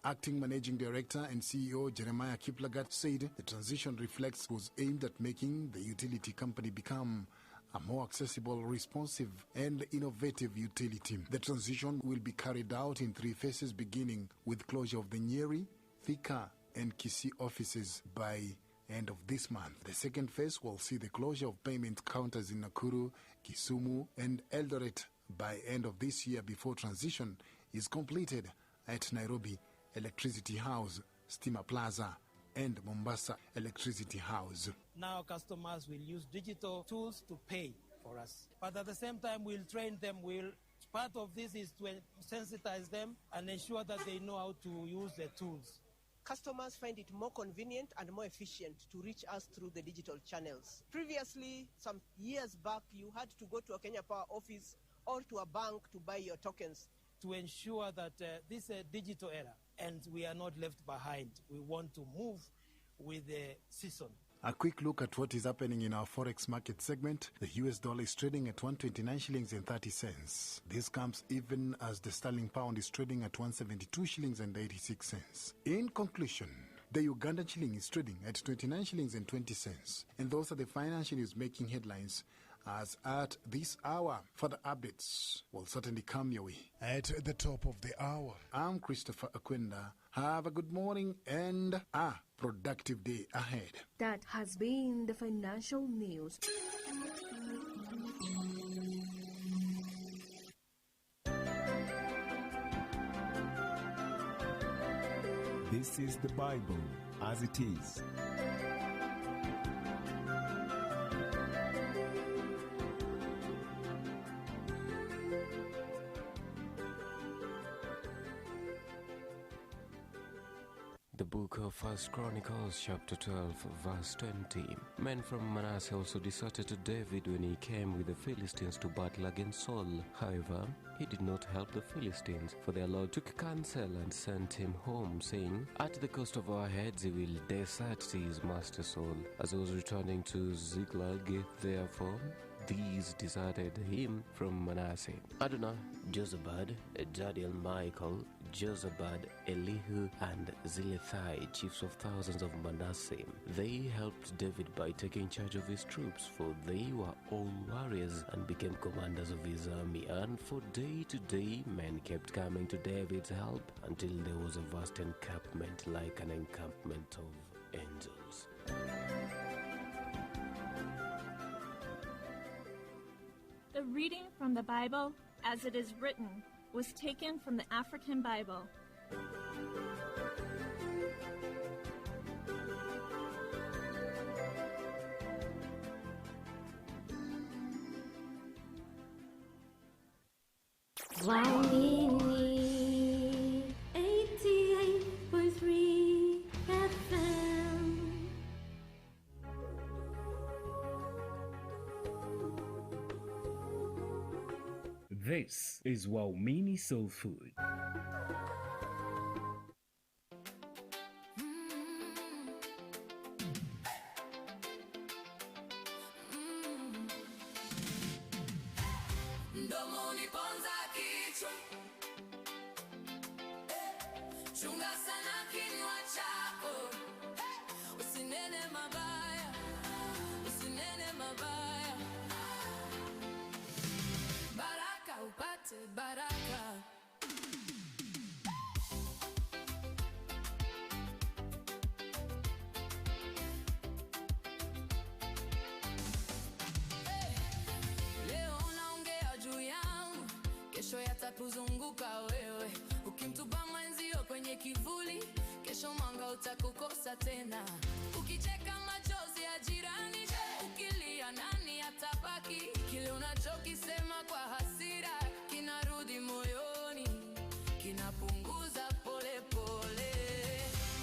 Acting Managing Director and CEO Jeremiah Kiplagat said the transition reflects was aimed at making the utility company become a more accessible, responsive, and innovative utility. The transition will be carried out in 3 phases, beginning with closure of the Nyeri, Thika, and Kisii offices by end of this month. The second phase will see the closure of payment counters in Nakuru, Kisumu, and Eldoret by end of this year before transition is completed at Nairobi Electricity House, Stima Plaza, and Mombasa Electricity House. Now customers will use digital tools to pay for us. But at the same time, we'll train them. Part of this is to sensitize them and ensure that they know how to use the tools. Customers find it more convenient and more efficient to reach us through the digital channels. Previously, some years back, you had to go to a Kenya Power office or to a bank to buy your tokens. To ensure that this is a digital era and we are not left behind. We want to move with the season. A quick look at what is happening in our forex market segment. The US dollar is trading at 129 shillings and 30 cents. This comes even as the sterling pound is trading at 172 shillings and 86 cents. In conclusion, the Ugandan shilling is trading at 29 shillings and 20 cents. And those are the financial news making headlines as at this hour. Further updates will certainly come your way at the top of the hour. I'm Christopher Akwenda. Have a good morning and a productive day ahead. That has been the financial news. This is the Bible as it is. The book of 1 Chronicles chapter 12 verse 20. Men from Manasseh also deserted to David when he came with the Philistines to battle against Saul. However, he did not help the Philistines, for their Lord took counsel and sent him home, saying, "At the cost of our heads he will desert his master Saul." As he was returning to Ziklag, therefore, these deserted him from Manasseh: Adonai, Jozabad, Jadiel, Michael, Jozabad, Elihu, and Zilethai, chiefs of thousands of Manasseh. They helped David by taking charge of his troops, for they were all warriors, and became commanders of his army. And for day to day, men kept coming to David's help, until there was a vast encampment, like an encampment of angels. The reading from the Bible, as it is written, was taken from the African Bible. Waumini This is Waumini Soul Food. Mdomoni ponza kichwa, chunga sana kinywa chako, usinene mabaya, usinene mabaya, baraka upate baraka. Leo unaongea juu yangu, kesho yatakuzunguka wewe. Ukimtupa mwenzio kwenye kivuli, kesho mwanga utakukosa tena. Ukicheka machozi ya jirani, ukilia nani atabaki? Kile unachokisema kwa hasira kinarudi moyoni, kinapunguza pole pole.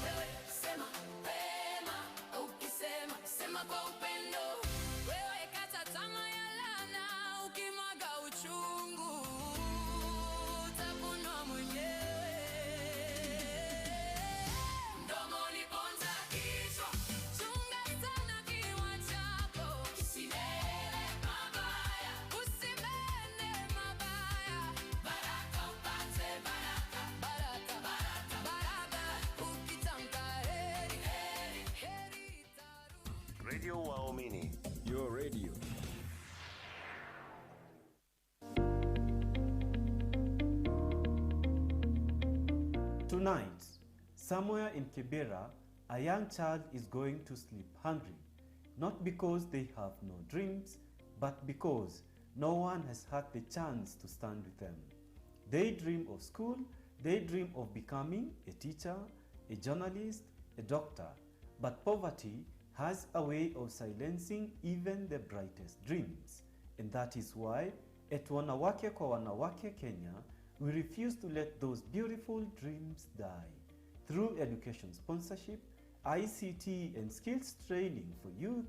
Wewe sema pema, ukisema sema kwa upendo. Wewe kata tamaa ya laana, ukimwaga uchungu utafunwa mwenyewe. Mdomoni ponza kichwa, chunga sana kinywa chako, usinene mabaya, usinene mabaya, baraka upate baraka, baraka, baraka, baraka, ukitamka heri, heri, heri itarudi. Radio Waumini. Your radio. Tonight, somewhere in Kibera, a young child is going to sleep hungry, not because they have no dreams, but because no one has had the chance to stand with them. They dream of school, they dream of becoming a teacher, a journalist, a doctor, but poverty has a way of silencing even the brightest dreams. And that is why at Wanawake kwa Wanawake Kenya, we refuse to let those beautiful dreams die. Through education sponsorship, ICT and skills training for youth,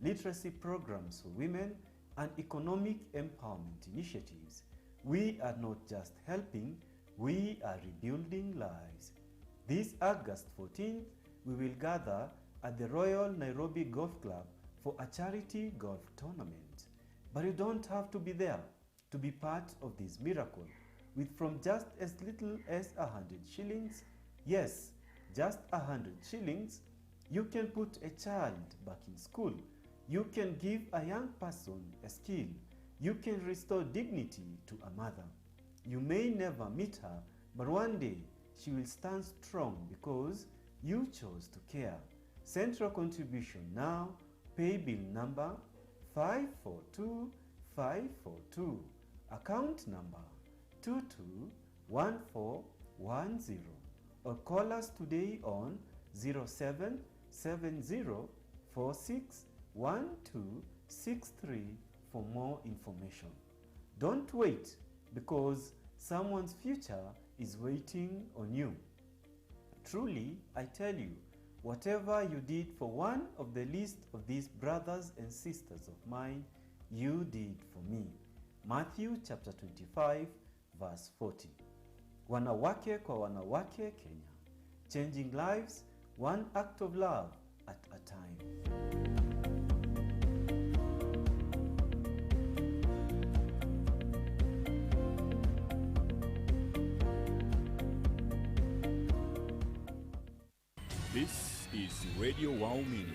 literacy programs for women, and economic empowerment initiatives, we are not just helping, we are rebuilding lives. This August 14th, we will gather at the Royal Nairobi Golf Club for a charity golf tournament. But you don't have to be there to be part of this miracle. With from just as little as 100 shillings, yes, just 100 shillings, you can put a child back in school. You can give a young person a skill. You can restore dignity to a mother. You may never meet her, but one day she will stand strong because you chose to care. Central contribution now, pay bill number 542542, account number 221410, or call us today on 0770461263 for more information. Don't wait, because someone's future is waiting on you. Truly, I tell you, whatever you did for one of the least of these brothers and sisters of mine, you did for me. Matthew chapter 25, verse 40. Wanawake kwa Wanawake Kenya, changing lives one act of love at a time. This is Radio Waumini.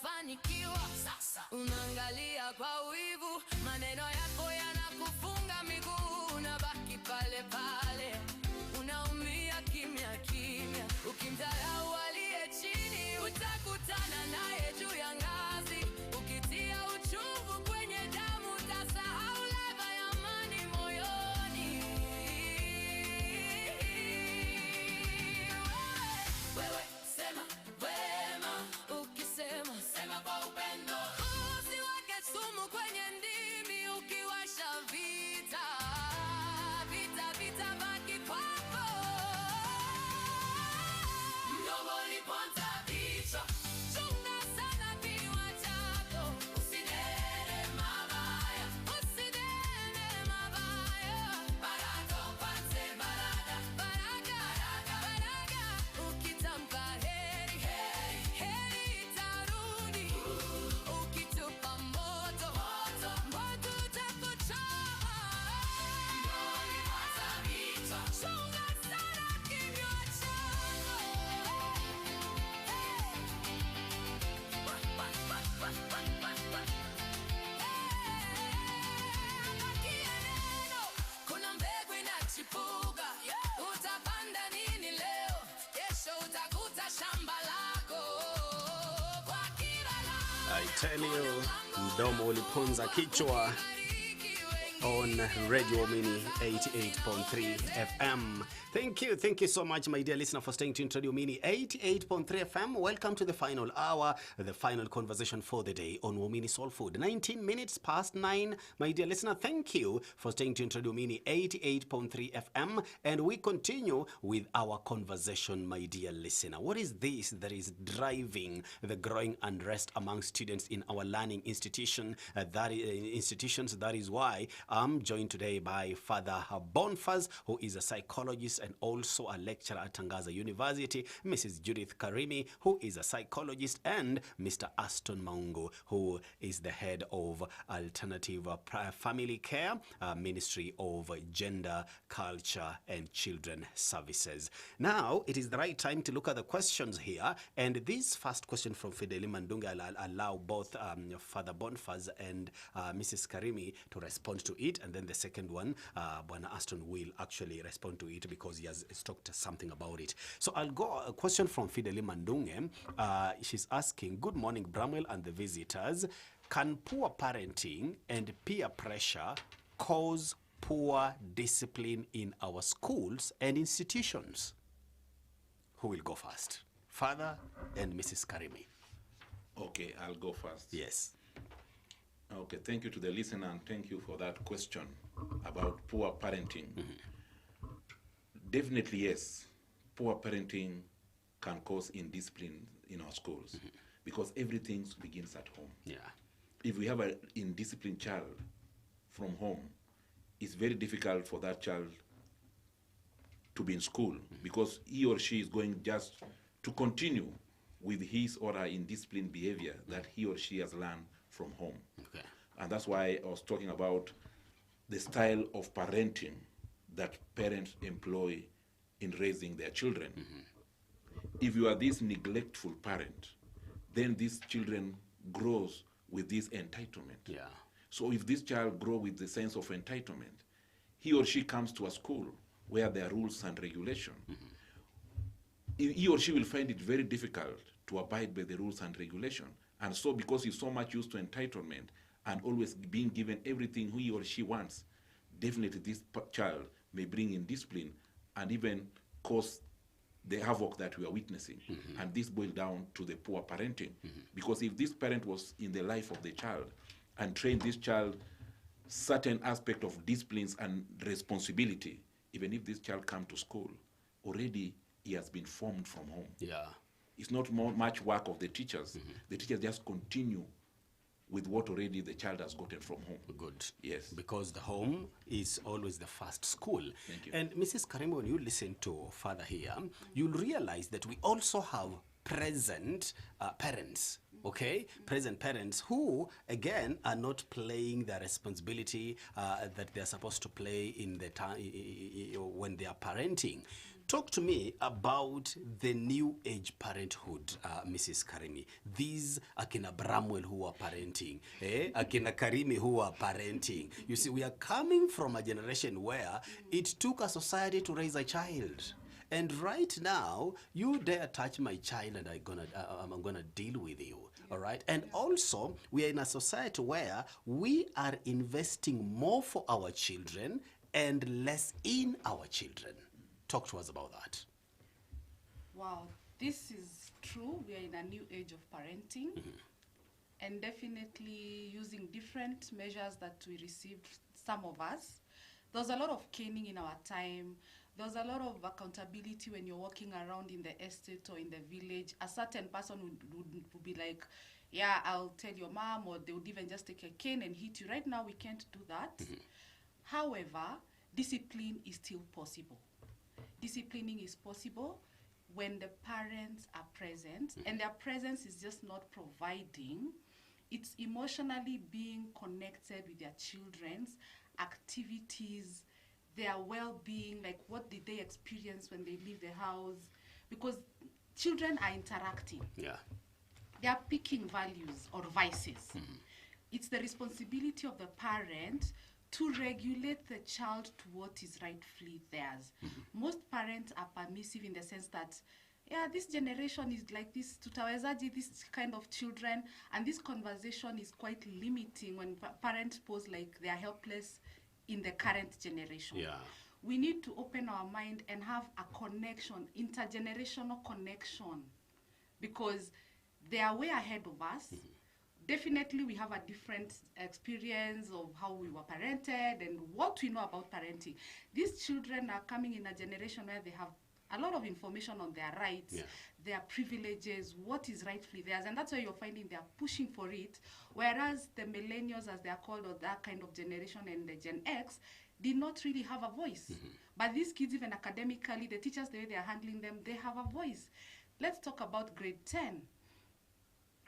Fanikiwa sasa, unaangalia kwa wivu, maneno yako yanakufunga miguu, unabaki pale pale, unaumia kimya kimya. Ukimdharau aliye chini, utakutana naye juu ya ngazi. Ukitia uchungu kwenye damu, utasahau ladha ya amani moyoni. Wewe sema wema, ukisema sema kwa upendo. Usiweke sumu kwenye ndimi ukiwasha vita. I tell you, mdomo ulipunza kichwa on Radio Mini 88.3 FM. Thank you so much, my dear listener, for staying tuned to Radio Mini 88.3 FM. Welcome to the final hour, the final conversation for the day on Womini Soul Food. 19 minutes past 9, my dear listener. Thank you for staying tuned to Radio Mini 88.3 FM. And we continue with our conversation, my dear listener. What is this that is driving the growing unrest among students in our learning institutions? That is why I'm joined today by Father Bonfaz, who is a psychologist and also a lecturer at Tangaza University, Mrs. Judith Karimi, who is a psychologist, and Mr. Aston Maungu, who is the head of Alternative Family Care, Ministry of Gender, Culture, and Children Services. Now, it is the right time to look at the questions here, and this first question from Fideli Mandunga, I'll allow both Father Bonfaz and Mrs. Karimi to respond to it, and then the second one, Bwana Aston will actually respond to it because he has talked something about it. So I'll go a question from Fideli Mandunge. She's asking, good morning, Bramwell and the visitors. Can poor parenting and peer pressure cause poor discipline in our schools and institutions? Who will go first? Father and Mrs. Karimi. Okay, I'll go first. Yes. Okay, thank you to the listener and thank you for that question about poor parenting. Definitely, yes. Poor parenting can cause indiscipline in our schools because everything begins at home. Yeah. If we have an indisciplined child from home, it's very difficult for that child to be in school because he or she is going just to continue with his or her indisciplined behavior that he or she has learned from home. Okay. And that's why I was talking about the style of parenting that parents employ in raising their children. If you are this neglectful parent, then these children grows with this entitlement. Yeah. So if this child grows with the sense of entitlement, he or she comes to a school where there are rules and regulation. He or she will find it very difficult to abide by the rules and regulation. And so because he's so much used to entitlement and always being given everything he or she wants, definitely this child may bring in discipline and even cause the havoc that we are witnessing. And this boils down to the poor parenting. Because if this parent was in the life of the child and trained this child certain aspect of disciplines and responsibility, even if this child come to school, already he has been formed from home. Yeah. It's not much work of the teachers. The teachers just continue with what already the child has gotten from home. Good. Yes. Because the home is always the first school. Thank you. And Mrs. Karim, when you listen to Father here, you'll realize that we also have present parents. Okay, present parents who, again, are not playing their responsibility that they're supposed to play in the time when they are parenting. Talk to me about the new age parenthood, Mrs. Karimi. These Akina Bramwell who are parenting, Akina Karimi who are parenting. You see, we are coming from a generation where it took a society to raise a child. And right now, you dare touch my child and I'm gonna deal with you. All right. And also, we are in a society where we are investing more for our children and less in our children. Talk to us about that. Wow, this is true. We are in a new age of parenting and definitely using different measures that we received, some of us. There was a lot of caning in our time. There was a lot of accountability when you're walking around in the estate or in the village. A certain person would be like, yeah, I'll tell your mom, or they would even just take a cane and hit you. Right now, we can't do that. However, discipline is still possible. Disciplining is possible when the parents are present, and their presence is just not providing. It's emotionally being connected with their children's activities, their well-being, like what did they experience when they leave the house, because children are interacting. Yeah. They are picking values or vices. It's the responsibility of the parent to regulate the child to what is rightfully theirs. Most parents are permissive in the sense that yeah, this generation is like this, tutawezaji this kind of children, and this conversation is quite limiting when parents pose like they are helpless in the current generation. Yeah. We need to open our mind and have a connection, intergenerational connection, because they are way ahead of us. Definitely we have a different experience of how we were parented and what we know about parenting. These children are coming in a generation where they have a lot of information on their rights, their privileges, what is rightfully theirs, and that's why you're finding they're pushing for it, whereas the millennials, as they're called, or that kind of generation, and the Gen X, did not really have a voice. But these kids, even academically, the teachers, the way they're handling them, they have a voice. Let's talk about grade 10.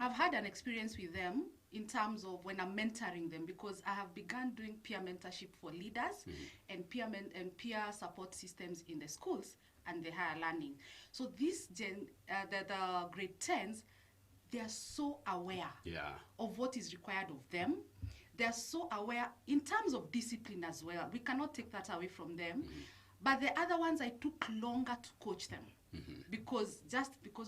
I've had an experience with them in terms of when I'm mentoring them, because I have begun doing peer mentorship for leaders and peer support systems in the schools and the higher learning. So this the grade 10s, they are so aware of what is required of them. They are so aware in terms of discipline as well. We cannot take that away from them. But the other ones, I took longer to coach them because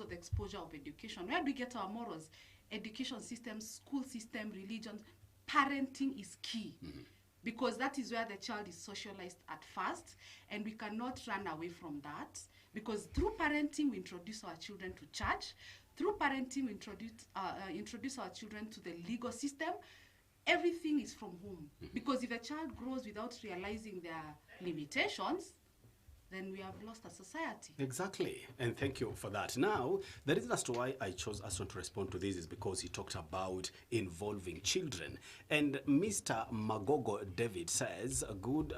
of the exposure of education. Where do we get our morals? Education system, school system, religion, parenting is key. Because that is where the child is socialized at first, and we cannot run away from that, because through parenting we introduce our children to church, through parenting we introduce our children to the legal system. Everything is from home, because if a child grows without realizing their limitations, then we have lost a society. Exactly, and thank you for that. Now, the reason as to why I chose Aston to respond to this is because he talked about involving children. And Mr. Magogo David says, good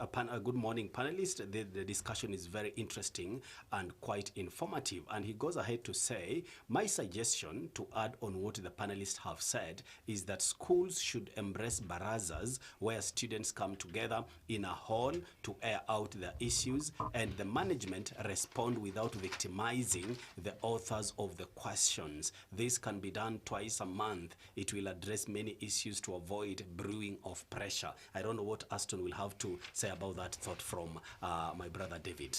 morning, panelists. The discussion is very interesting and quite informative. And he goes ahead to say, my suggestion to add on what the panelists have said is that schools should embrace barazas, where students come together in a hall to air out their issues, and the management respond without victimizing the authors of the questions. This can be done twice a month. It will address many issues to avoid brewing of pressure. I don't know what Aston will have to say about that thought from my brother David.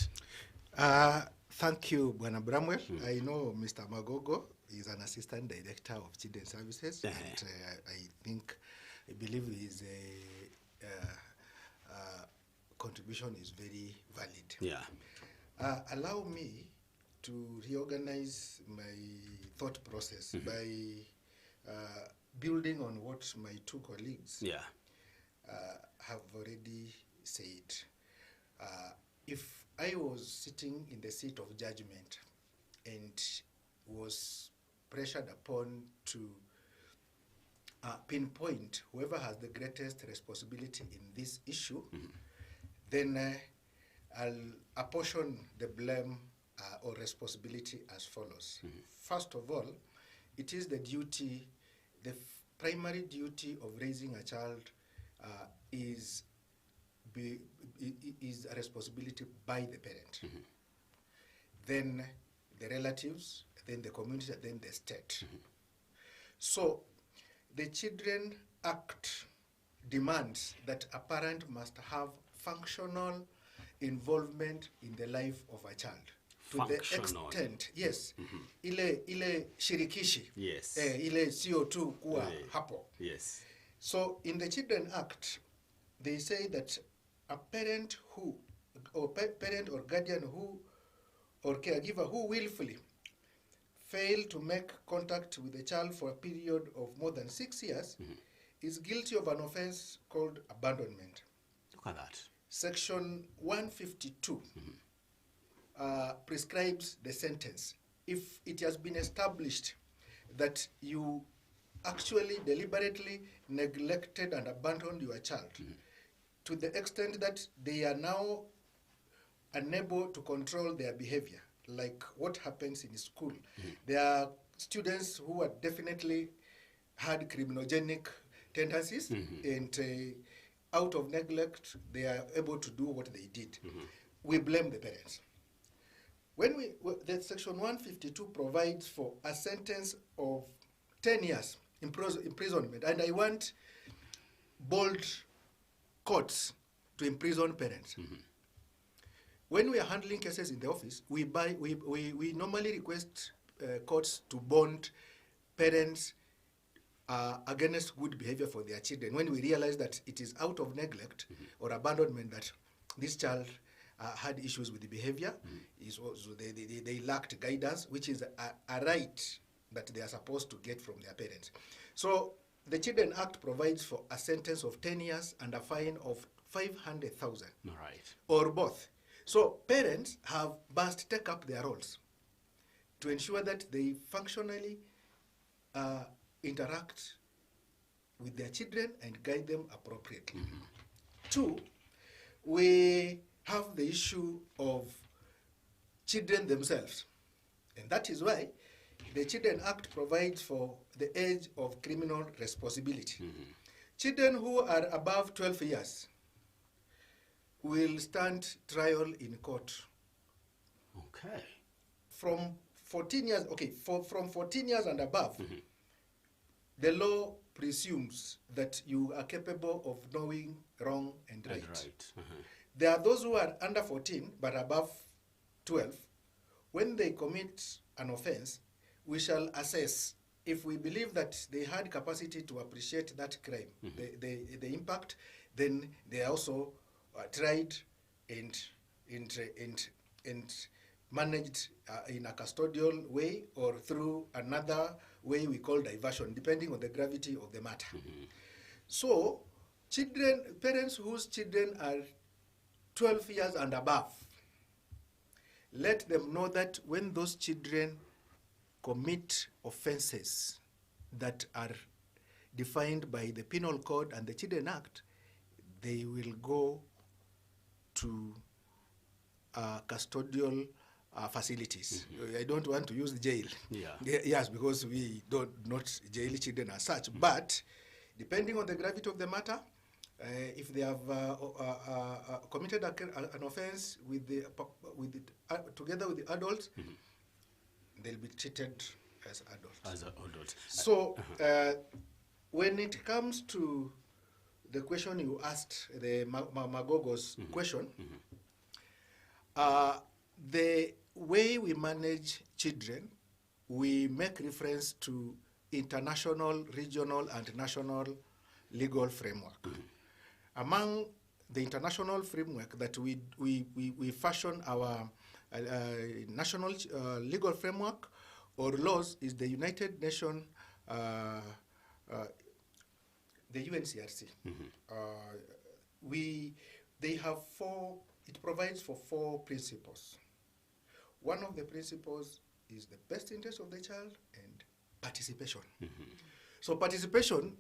Thank you, Bwana Bramwell. I know Mr. Magogo is an assistant director of Children's Services, and I believe his contribution is very valid. Yeah. Allow me to reorganize my thought process by building on what my two colleagues have already said. If I was sitting in the seat of judgment and was pressured upon to pinpoint whoever has the greatest responsibility in this issue, then I'll apportion the blame or responsibility as follows. First of all, it is the duty, the primary duty of raising a child is a responsibility by the parent. Then the relatives, then the community, then the state. So the Children Act demands that a parent must have functional involvement in the life of a child. To the extent, yes, ile shirikishi, yes, ile sio tu kuwa hapo. Yes. So in the Children Act, they say that a parent who, or parent or guardian who, or caregiver who willfully fail to make contact with the child for a period of more than 6 years is guilty of an offense called abandonment. Look at that. Section 152 prescribes the sentence. If it has been established that you actually deliberately neglected and abandoned your child to the extent that they are now unable to control their behavior, like what happens in school. There are students who are definitely had criminogenic tendencies, and out of neglect, they are able to do what they did. We blame the parents. When the section 152 provides for a sentence of 10 years imprisonment, and I want bold courts to imprison parents. when we are handling cases in the office, we normally request courts to bond parents against good behavior for their children when we realize that it is out of neglect or abandonment that this child had issues with the behavior. Is also they lacked guidance, which is a right that they are supposed to get from their parents. So the Children Act provides for a sentence of 10 years and a fine of 500,000, Right. or both. So parents must take up their roles to ensure that they functionally interact with their children and guide them appropriately. Two, we have the issue of children themselves. And that is why the Children Act provides for the age of criminal responsibility. Children who are above 12 years will stand trial in court. Okay. From 14 years, from 14 years and above, the law presumes that you are capable of knowing wrong and right. There are those who are under 14 but above 12. When they commit an offense, we shall assess if we believe that they had capacity to appreciate that crime, the impact, then they are also tried and managed in a custodial way or through another way we call diversion, depending on the gravity of the matter. So, parents whose children are 12 years and above, let them know that when those children commit offenses that are defined by the Penal Code and the Children Act, they will go to custodial facilities. I don't want to use jail. Yes, because we don't not jail children as such. But depending on the gravity of the matter, if they have committed an offense together with the adults, they'll be treated as adults. So when it comes to the question you asked, the Magogo's question, the way we manage children, we make reference to international, regional, and national legal framework. Among the international framework that we fashion our national legal framework or laws is the United Nations, the UNCRC. They have it provides for 4 principles. One of the principles is the best interest of the child and participation. So participation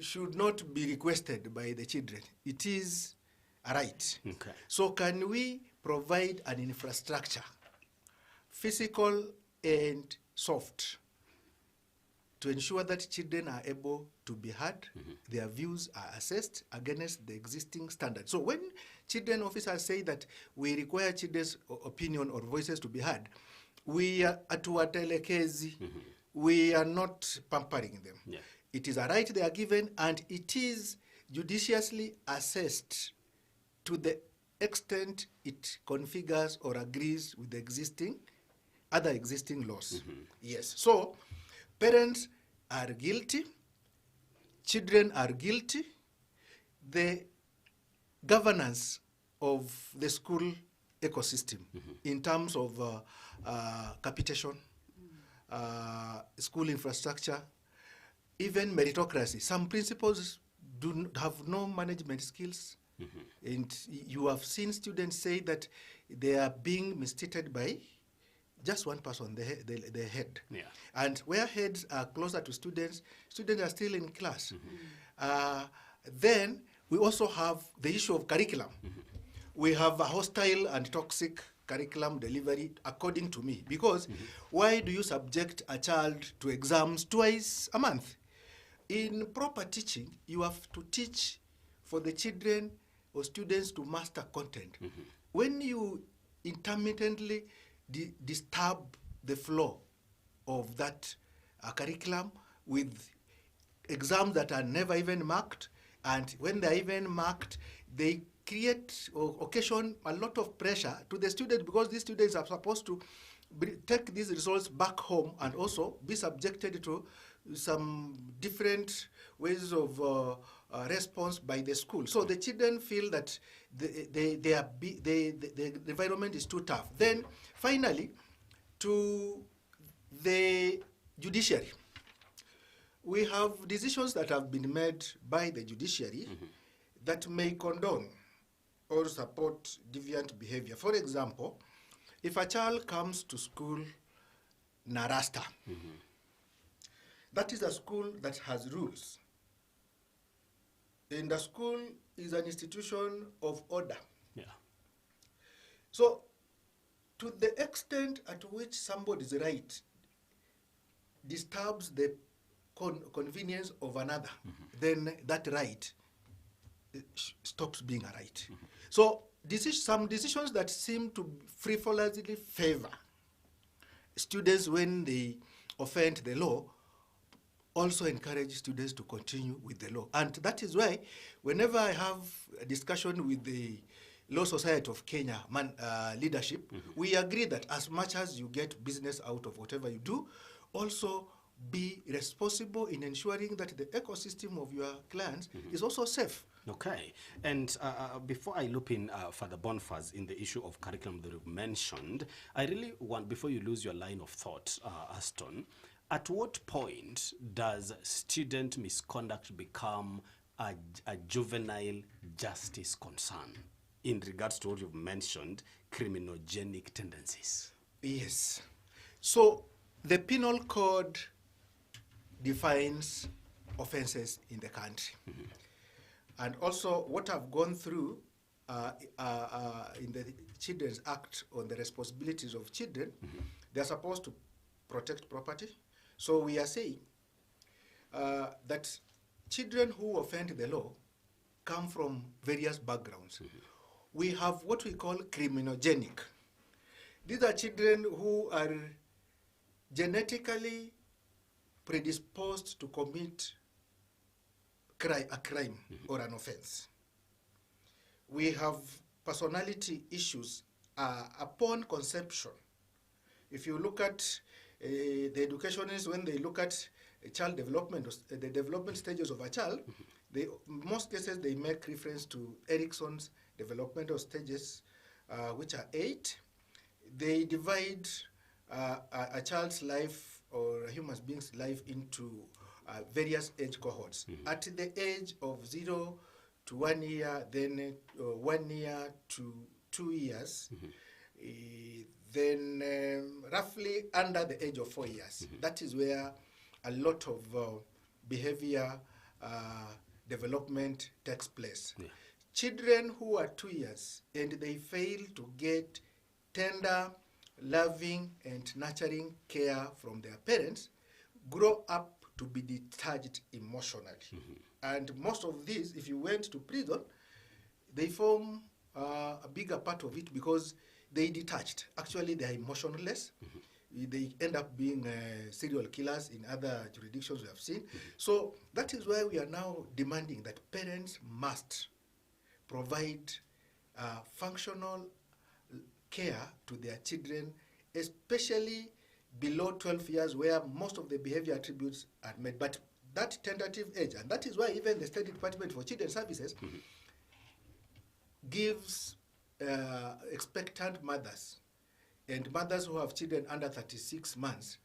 should not be requested by the children. It is a right. So can we provide an infrastructure, physical and soft, to ensure that children are able to be heard, their views are assessed against the existing standards. So when children officers say that we require children's opinion or voices to be heard, we are we are not pampering them. It is a right they are given, and it is judiciously assessed to the extent it configures or agrees with the other existing laws. Yes. So parents are guilty, children are guilty. The governance of the school ecosystem in terms of capitation, school infrastructure, even meritocracy. Some principals have no management skills, and you have seen students say that they are being mistreated by just one person, the head. And where heads are closer to students, students are still in class. Then we also have the issue of curriculum. We have a hostile and toxic curriculum delivery, according to me, because why do you subject a child to exams twice a month? In proper teaching, you have to teach for the children or students to master content. When you intermittently disturb the flow of that curriculum with exams that are never even marked, and when they're even marked, they create or occasion a lot of pressure to the students, because these students are supposed to take these results back home and also be subjected to some different ways of response by the school. So the children feel that the environment is too tough. Then finally, to the judiciary. We have decisions that have been made by the judiciary that may condone or support deviant behavior. For example, if a child comes to school Narasta, that is a school that has rules. And the school is an institution of order. Yeah. So, to the extent at which somebody's right disturbs the convenience of another, then that right stops being a right. So, some decisions that seem to frivolously favor students when they offend the law also encourage students to continue with the law. And that is why whenever I have a discussion with the Law Society of Kenya leadership, we agree that as much as you get business out of whatever you do, also be responsible in ensuring that the ecosystem of your clients is also safe. Okay, and before I loop in Father Boniface in the issue of curriculum that you've mentioned, I really want, before you lose your line of thought, Aston, at what point does student misconduct become a juvenile justice concern in regards to what you've mentioned, criminogenic tendencies? Yes. So the penal code defines offenses in the country. And also what I've gone through in the Children's Act on the responsibilities of children, they're supposed to protect property. So we are saying that children who offend the law come from various backgrounds. We have what we call criminogenic. These are children who are genetically predisposed to commit a crime or an offense. We have personality issues upon conception. If you look at the educationists, when they look at child development, the development stages of a child, in most cases they make reference to Erickson's developmental stages, which are 8. They divide a child's life or a human being's life into various age cohorts. At the age of 0 to 1 year, then 1 year to 2 years, then roughly under the age of 4 years. That is where a lot of behavior development takes place. Children who are 2 years and they fail to get tender, loving, and nurturing care from their parents grow up to be detached emotionally. And most of these, if you went to prison, they form a bigger part of it because they detached. Actually, they are emotionless. They end up being serial killers in other jurisdictions we have seen. So that is why we are now demanding that parents must provide functional care to their children, especially below 12 years where most of the behavior attributes are made. But that tentative age, and that is why even the State Department for Children's Services gives expectant mothers and mothers who have children under 36 months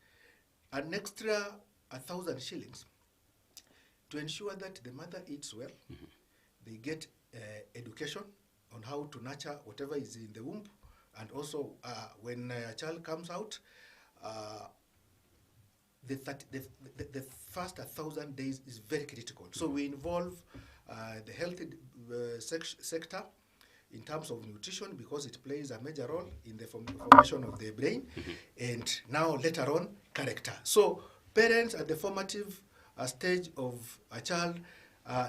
an extra 1,000 shillings to ensure that the mother eats well, they get education on how to nurture whatever is in the womb, and also when a child comes out, the first 1,000 days is very critical. So we involve the health sector in terms of nutrition because it plays a major role in the formation of the brain, and now later on, character. So parents at the formative stage of a child,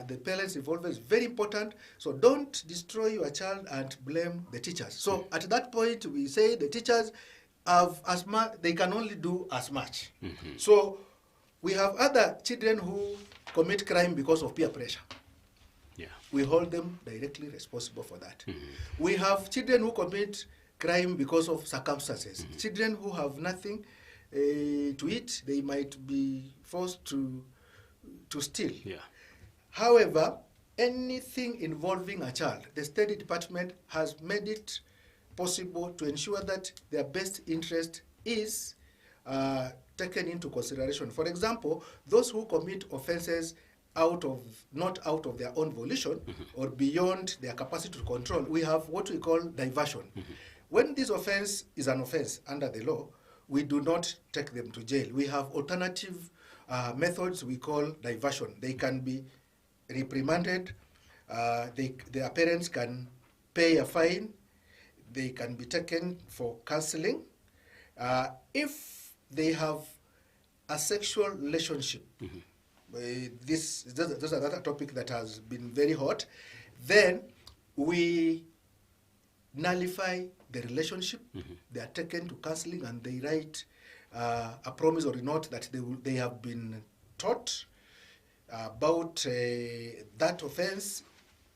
the parents' involvement is very important. So don't destroy your child and blame the teachers. So at that point, we say the teachers have as much, they can only do as much. So we have other children who commit crime because of peer pressure. we hold them directly responsible for that. We have children who commit crime because of circumstances. Children who have nothing to eat, they might be forced to steal. However, anything involving a child, the State Department has made it possible to ensure that their best interest is taken into consideration. For example, those who commit offenses not out of their own volition or beyond their capacity to control, we have what we call diversion. When this offense is an offense under the law, we do not take them to jail. We have alternative methods we call diversion. They can be reprimanded, their parents can pay a fine, they can be taken for counseling. If they have a sexual relationship, this is another topic that has been very hot, then we nullify the relationship. They are taken to counseling and they write a promissory note that they have been taught about that offense,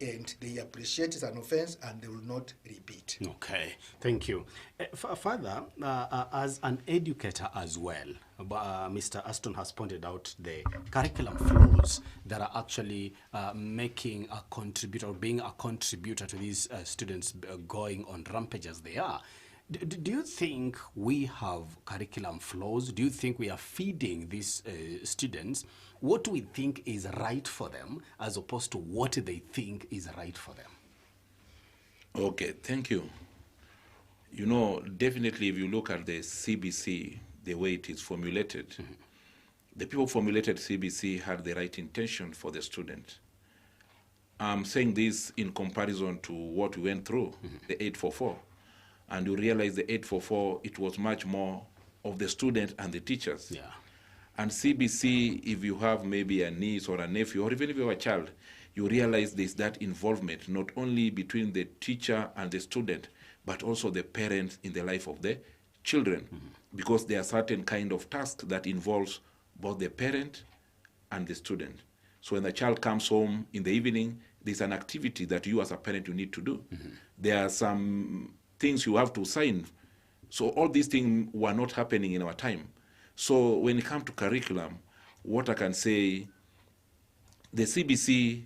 and they appreciate it's an offense and they will not repeat. Okay, thank you. Further, as an educator as well, Mr. Aston has pointed out the curriculum flaws that are actually making a contributor, or being a contributor to these students going on rampage as they are. Do you think we have curriculum flaws? Do you think we are feeding these students what we think is right for them as opposed to what they think is right for them? Okay, thank you. You know, definitely if you look at the CBC, the way it is formulated, the people who formulated CBC had the right intention for the student. I'm saying this in comparison to what we went through, the 844. And you realize the 844, it was much more of the student and the teachers. And CBC, if you have maybe a niece or a nephew, or even if you have a child, you realize there's that involvement, not only between the teacher and the student, but also the parents in the life of the children. Because there are certain kind of tasks that involves both the parent and the student. So when the child comes home in the evening, there's an activity that you as a parent you need to do. There are some things you have to sign. So all these things were not happening in our time. So when it comes to curriculum, what I can say, the CBC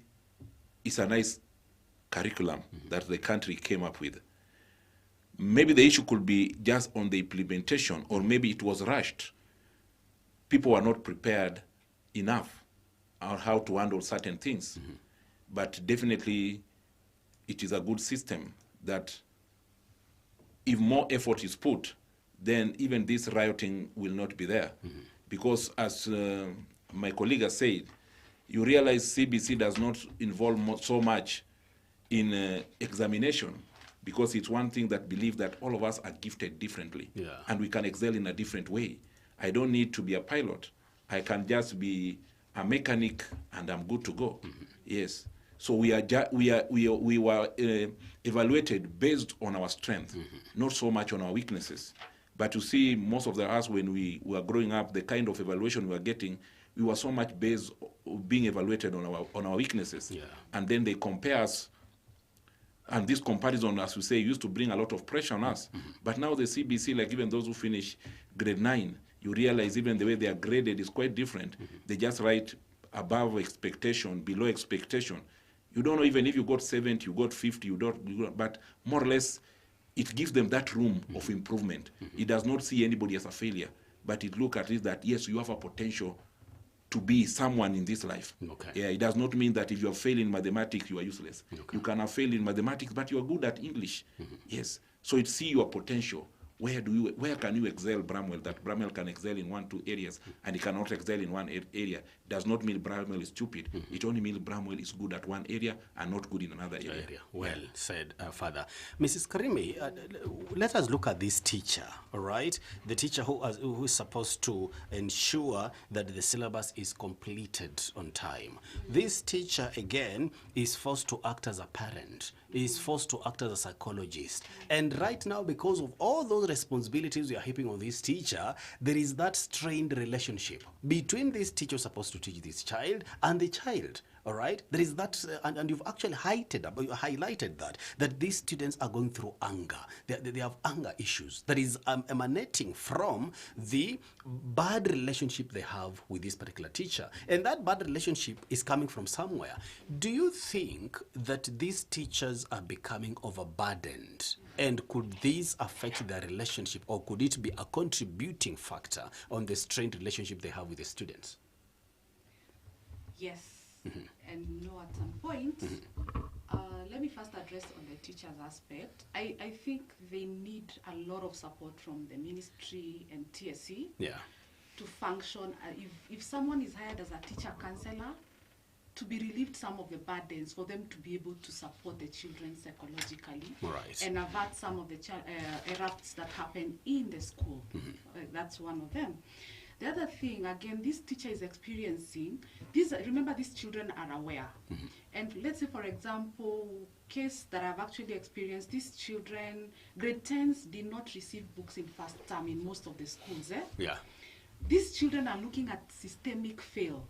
is a nice curriculum that the country came up with. Maybe the issue could be just on the implementation, or maybe it was rushed. People were not prepared enough on how to handle certain things. But definitely it is a good system that if more effort is put, then even this rioting will not be there. Because as my colleague has said, you realize CBC does not involve so much in examination, because it's one thing that believes that all of us are gifted differently, and we can excel in a different way. I don't need to be a pilot. I can just be a mechanic and I'm good to go. Yes. So we were evaluated based on our strength, not so much on our weaknesses. But you see, most of us, when we were growing up, the kind of evaluation we were getting, we were so much based on being evaluated on our weaknesses. And then they compare us, and this comparison, as we say, used to bring a lot of pressure on us. But now the CBC, like even those who finish grade 9, you realize even the way they are graded is quite different. They just write above expectation, below expectation. You don't know even if you got 70, you got 50, you don't, but more or less, it gives them that room of improvement. It does not see anybody as a failure, but it looks at it that, yes, you have a potential to be someone in this life. Yeah, it does not mean that if you are failing in mathematics, you are useless. You can have failed in mathematics, but you are good at English. Yes. So it see your potential. Where can you excel, Bramwell? That Bramwell can excel in 1-2 areas and he cannot excel in one area. Does not mean Bramwell is stupid. It only means Bramwell is good at one area and not good in another area. Well said, Father. Mrs. Karimi, let us look at this teacher, all right? The teacher who is supposed to ensure that the syllabus is completed on time. This teacher, again, is forced to act as a parent, is forced to act as a psychologist. And right now, because of all those responsibilities we are heaping on this teacher, there is that strained relationship between this teacher supposed to teach this child and the child. All right, there is that, and you've actually highlighted that these students are going through anger. They have anger issues that is emanating from the bad relationship they have with this particular teacher, and that bad relationship is coming from somewhere. Do you think that these teachers are becoming overburdened, and could this affect their relationship, or could it be a contributing factor on the strained relationship they have with the students? Yes. And no, at some point, let me first address on the teacher's aspect. I think they need a lot of support from the ministry and TSC to function. If someone is hired as a teacher counselor, to be relieved some of the burdens for them to be able to support the children psychologically and avert some of the erupts that happen in the school. That's one of them. The other thing, again, this teacher is experiencing, remember these children are aware. And let's say, for example, case that I've actually experienced, these children, grade 10s did not receive books in first term in most of the schools. These children are looking at systemic fail.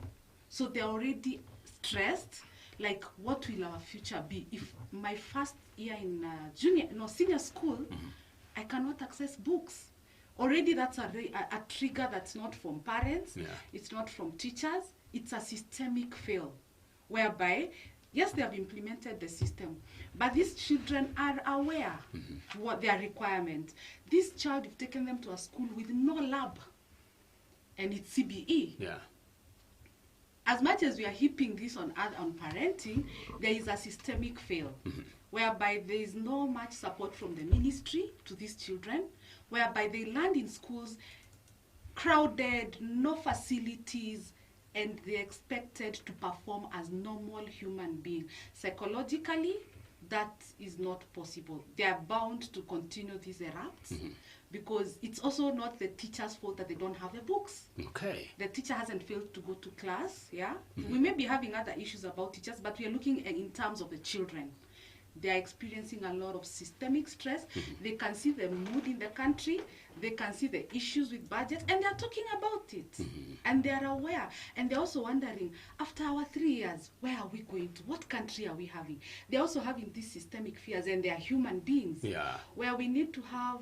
So they're already stressed, like what will our future be? If my first year in senior school, I cannot access books. Already that's a trigger that's not from parents, it's not from teachers, it's a systemic fail, whereby, yes, they have implemented the system, but these children are aware what their requirement. This child, you've taken them to a school with no lab, and it's CBE. As much as we are heaping this on parenting, there is a systemic fail, whereby there is no much support from the ministry to these children, whereby they land in schools crowded, no facilities, and they're expected to perform as normal human beings. Psychologically, that is not possible. They are bound to continue these erupts because it's also not the teacher's fault that they don't have the books. The teacher hasn't failed to go to class, We may be having other issues about teachers, but we are looking in terms of the children. They are experiencing a lot of systemic stress. They can see the mood in the country. They can see the issues with budgets, and they are talking about it. And they are aware. And they're also wondering, after our 3 years, where are we going to? What country are we having? They're also having these systemic fears, and they are human beings. Where we need to have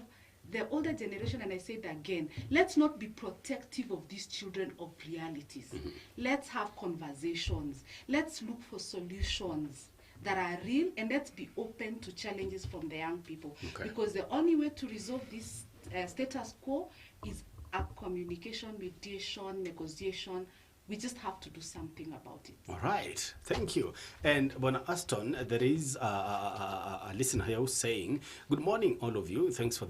the older generation, and I say it again, let's not be protective of these children of realities. Let's have conversations. Let's look for solutions that are real, and let's be open to challenges from the young people. Because the only way to resolve this status quo is a communication, mediation, negotiation. We just have to do something about it. All right, thank you. And Bona Aston, there is a listener here who's saying, good morning, all of you. Thanks for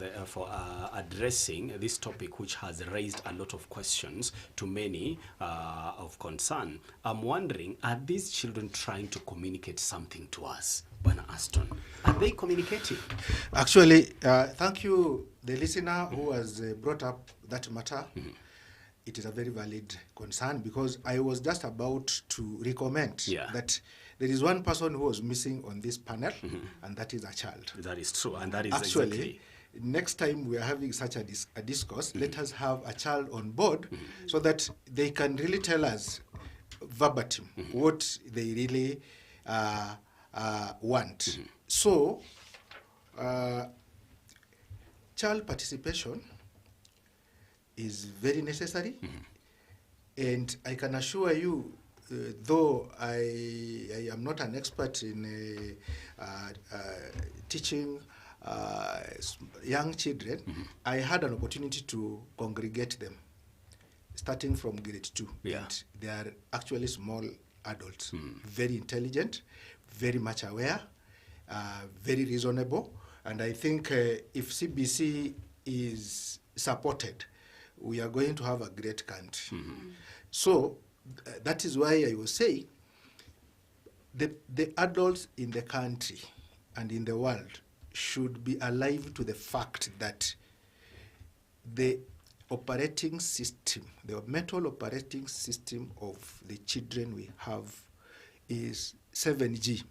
addressing this topic, which has raised a lot of questions to many of concern. I'm wondering, are these children trying to communicate something to us? Bona Aston, are they communicating? Actually, thank you, the listener who has brought up that matter. It is a very valid concern, because I was just about to recommend that there is one person who was missing on this panel, and that is a child. That is true, and that is actually exactly. Next time we are having such a discourse, let us have a child on board so that they can really tell us verbatim what they really want. So, child participation is very necessary, and I can assure you, though I am not an expert in teaching young children, I had an opportunity to congregate them, starting from grade 2. And they are actually small adults, very intelligent, very much aware, very reasonable, and I think if CBC is supported, we are going to have a great country. So that is why I was saying the adults in the country and in the world should be alive to the fact that the operating system, the mental operating system of the children we have is 7G.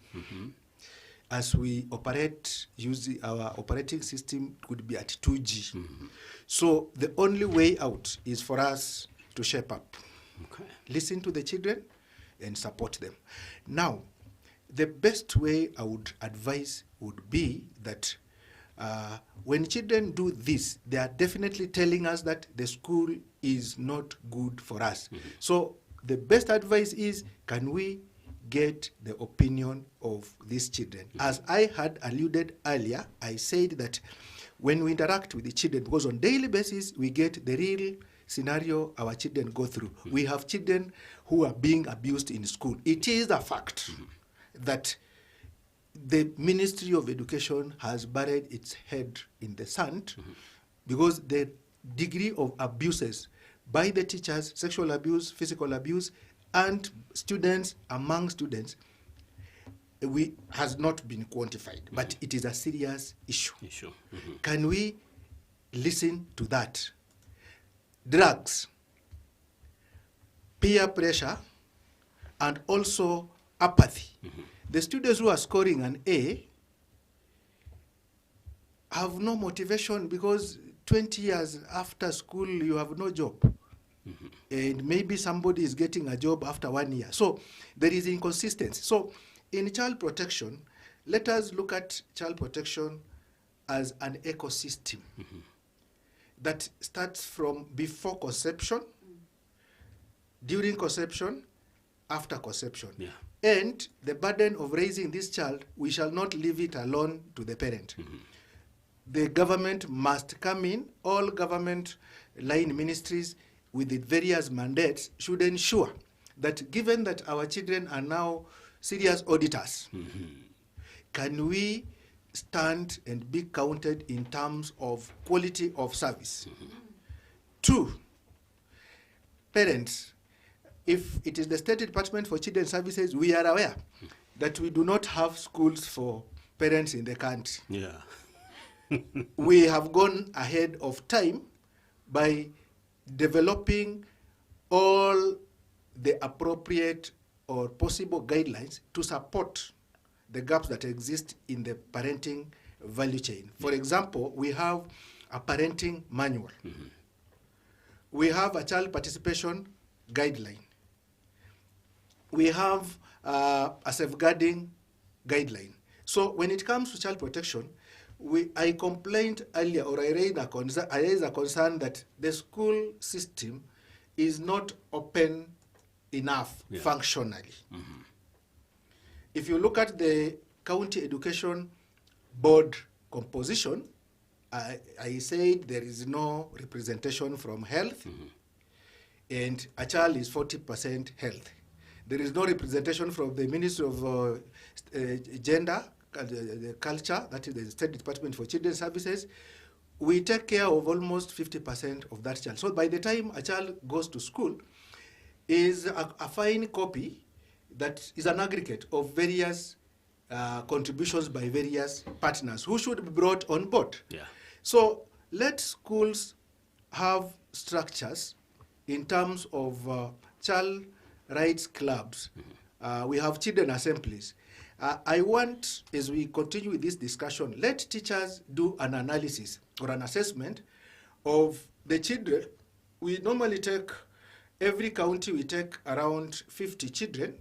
as we operate, using our operating system could be at 2G. So the only way out is for us to shape up, listen to the children and support them. Now, the best way I would advise would be that when children do this, they are definitely telling us that the school is not good for us. So the best advice is, can we get the opinion of these children? As I had alluded earlier, I said that when we interact with the children, because on daily basis we get the real scenario our children go through. We have children who are being abused in school. It is a fact that the Ministry of Education has buried its head in the sand because the degree of abuses by the teachers, sexual abuse, physical abuse, and students among students, has not been quantified, but it is a serious issue. Can we listen to that? Drugs, peer pressure, and also apathy. The students who are scoring an A have no motivation because 20 years after school you have no job. And maybe somebody is getting a job after 1 year. So there is inconsistency. So in child protection, let us look at child protection as an ecosystem that starts from before conception, during conception, after conception. And the burden of raising this child, we shall not leave it alone to the parent. The government must come in. All government line ministries with the various mandates should ensure that, given that our children are now serious auditors, can we stand and be counted in terms of quality of service? 2, parents, if it is the State Department for Children's Services, we are aware that we do not have schools for parents in the country. We have gone ahead of time by developing all the appropriate or possible guidelines to support the gaps that exist in the parenting value chain. For example, we have a parenting manual. We have a child participation guideline. We have a safeguarding guideline. So when it comes to child protection, I complained earlier, or I raised a concern that the school system is not open enough functionally. If you look at the county education board composition, I said there is no representation from health, and a child is 40% health. There is no representation from the Ministry of Gender, the Culture, that is the State Department for Children's Services. We take care of almost 50% of that child. So by the time a child goes to school, is a fine copy that is an aggregate of various contributions by various partners who should be brought on board. So let schools have structures in terms of child rights clubs. We have children assemblies. I want, as we continue with this discussion, let teachers do an analysis or an assessment of the children. We normally take, every county we take around 50 children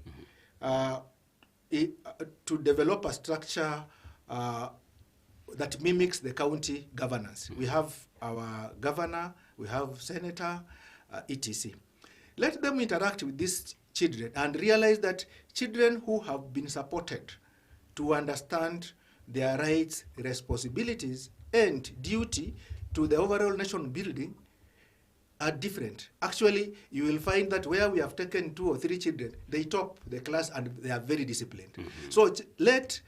to develop a structure that mimics the county governance. We have our governor, we have senator, etc. Let them interact with these children and realize that children who have been supported to understand their rights, responsibilities, and duty to the overall nation building are different. Actually, you will find that where we have taken 2 or 3 children, they top the class and they are very disciplined. So let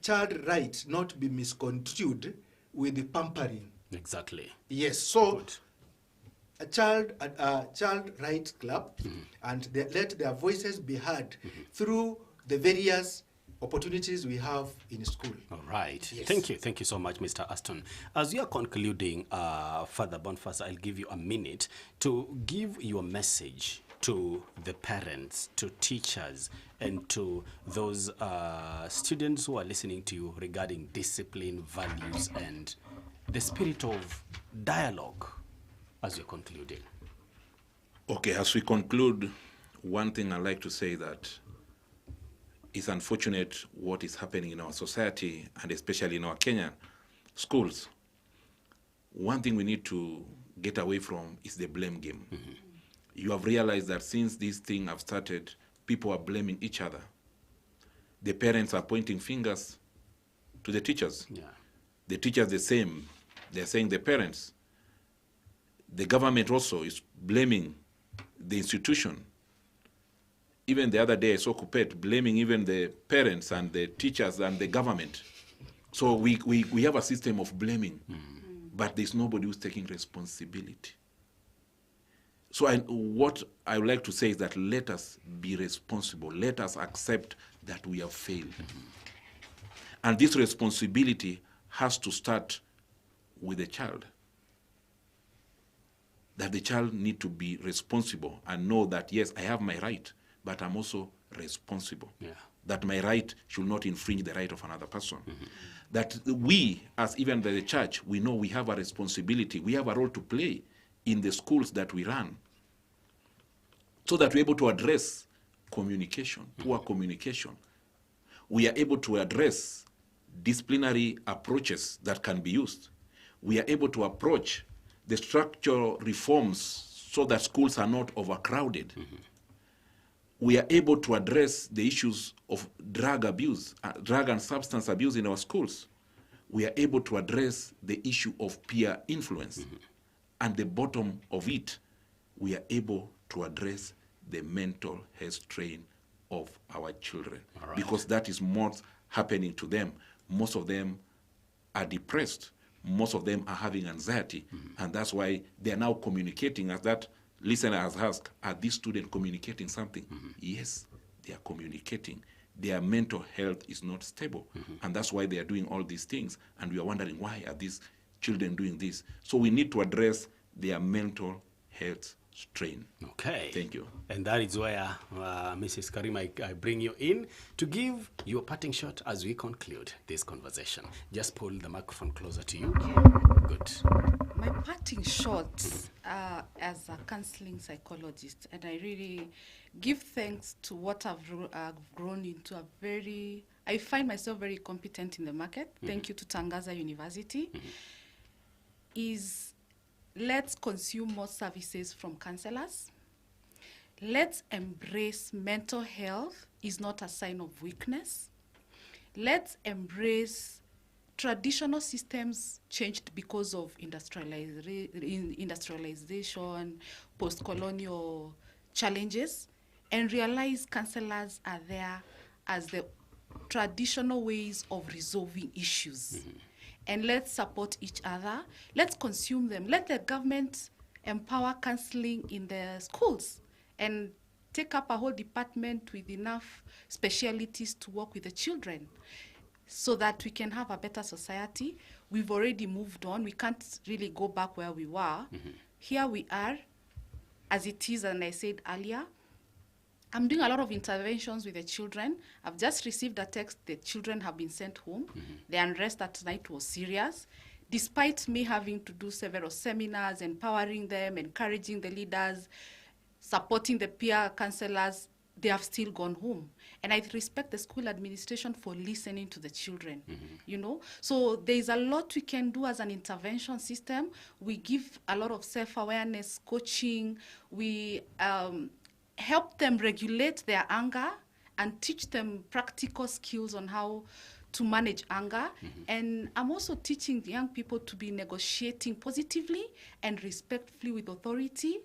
child rights not be misconstrued with the pampering. Exactly. Yes, so a child rights club, and let their voices be heard through the various opportunities we have in school. All right. Yes. Thank you so much, Mr. Aston. As you are concluding, Father Boniface, I'll give you a minute to give your message to the parents, to teachers, and to those students who are listening to you regarding discipline, values, and the spirit of dialogue as you're concluding? Okay, as we conclude, one thing I'd like to say that it's unfortunate what is happening in our society, and especially in our Kenyan schools. One thing we need to get away from is the blame game. You have realized that since this thing have started, people are blaming each other. The parents are pointing fingers to the teachers. Yeah. The teachers the same. They're saying the parents. The government also is blaming the institution. Even the other day I saw Kupet blaming even the parents and the teachers and the government. So we have a system of blaming, but there's nobody who's taking responsibility. So what I would like to say is that let us be responsible. Let us accept that we have failed. And this responsibility has to start with the child. That the child need to be responsible and know that, yes, I have my right, but I'm also responsible. Yeah. That my right should not infringe the right of another person. That we, as even the church, we know we have a responsibility. We have a role to play in the schools that we run, so that we're able to address communication, poor communication. We are able to address disciplinary approaches that can be used. We are able to approach the structural reforms so that schools are not overcrowded. We are able to address the issues of drug abuse, drug and substance abuse in our schools. We are able to address the issue of peer influence. And the bottom of it, we are able to address the mental health strain of our children. Because that is what's happening to them. Most of them are depressed. Most of them are having anxiety. And that's why they are now communicating, as that listener has asked, are these students communicating something? Yes, they are communicating. Their mental health is not stable. And that's why they are doing all these things. And we are wondering, why are these children doing this? So we need to address their mental health strain. Okay. Thank you. And that is where, Mrs. Karim, I bring you in to give you a parting shot as we conclude this conversation. Just pull the microphone closer to you. Good. My parting shot as a counseling psychologist, and I really give thanks to what I've grown into I find myself very competent in the market. Thank you to Tangaza University. Is let's consume more services from counselors. Let's embrace mental health is not a sign of weakness. Let's embrace traditional systems changed because of industrialization, post-colonial challenges, and realize counselors are there as the traditional ways of resolving issues. And let's support each other. Let's consume them. Let the government empower counseling in the schools and take up a whole department with enough specialities to work with the children so that we can have a better society. We've already moved on. We can't really go back where we were. Here we are, as it is, and I said earlier, I'm doing a lot of interventions with the children. I've just received a text the children have been sent home. The unrest at night was serious. Despite me having to do several seminars, empowering them, encouraging the leaders, supporting the peer counselors, they have still gone home. And I respect the school administration for listening to the children, you know. So there's a lot we can do as an intervention system. We give a lot of self-awareness coaching. We help them regulate their anger and teach them practical skills on how to manage anger. And I'm also teaching the young people to be negotiating positively and respectfully with authority.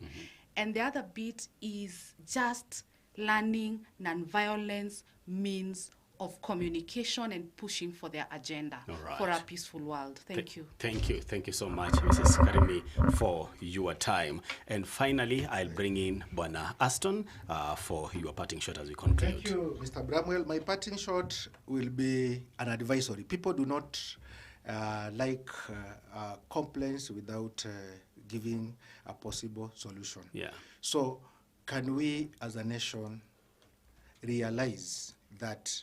And the other bit is just learning nonviolence means of communication and pushing for their agenda for a peaceful world. Thank you. Thank you. Thank you so much, Mrs. Karimi, for your time. And finally, I'll bring in Bwana Aston for your parting shot as we conclude. Thank you, Mr. Bramwell. My parting shot will be an advisory. People do not like complaints without giving a possible solution. Yeah. So can we as a nation realize that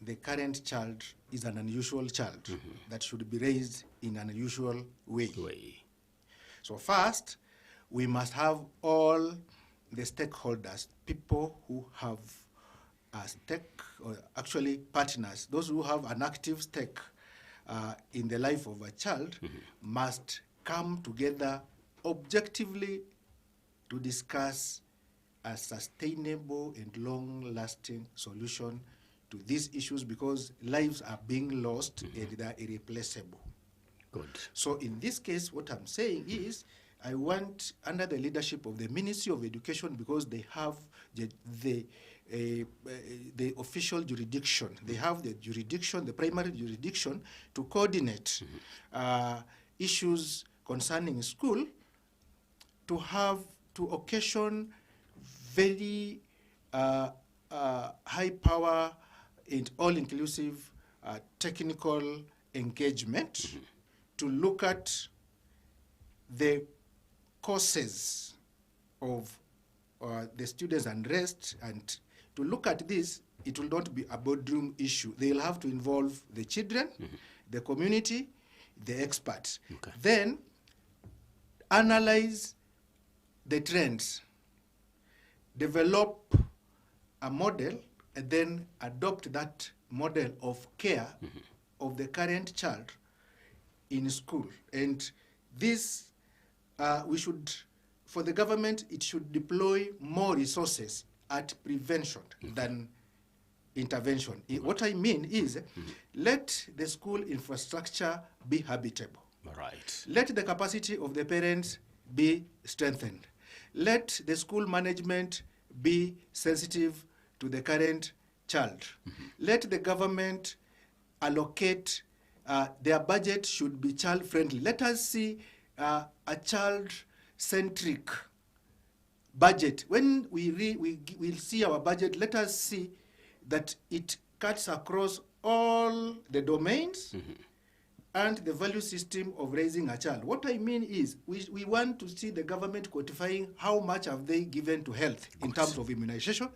the current child is an unusual child that should be raised in an unusual way. So first, we must have all the stakeholders, people who have a stake, or actually partners, those who have an active stake in the life of a child, must come together objectively to discuss a sustainable and long-lasting solution to these issues, because lives are being lost and they are irreplaceable. Good. So in this case, what I'm saying is, I want, under the leadership of the Ministry of Education, because they have the official jurisdiction, they have the jurisdiction, the primary jurisdiction, to coordinate issues concerning school, to occasion very high power and all-inclusive technical engagement to look at the causes of the students' unrest, and to look at this, it will not be a boardroom issue. They'll have to involve the children, the community, the experts. Then analyze the trends, develop a model, and then adopt that model of care of the current child in school. And this, we should, for the government, it should deploy more resources at prevention than intervention. What I mean is, let the school infrastructure be habitable. Right. Let the capacity of the parents be strengthened. Let the school management be sensitive to the current child. Let the government allocate, their budget should be child-friendly. Let us see a child-centric budget. When we'll see our budget, let us see that it cuts across all the domains and the value system of raising a child. What I mean is, we want to see the government quantifying how much have they given to health in terms of immunization,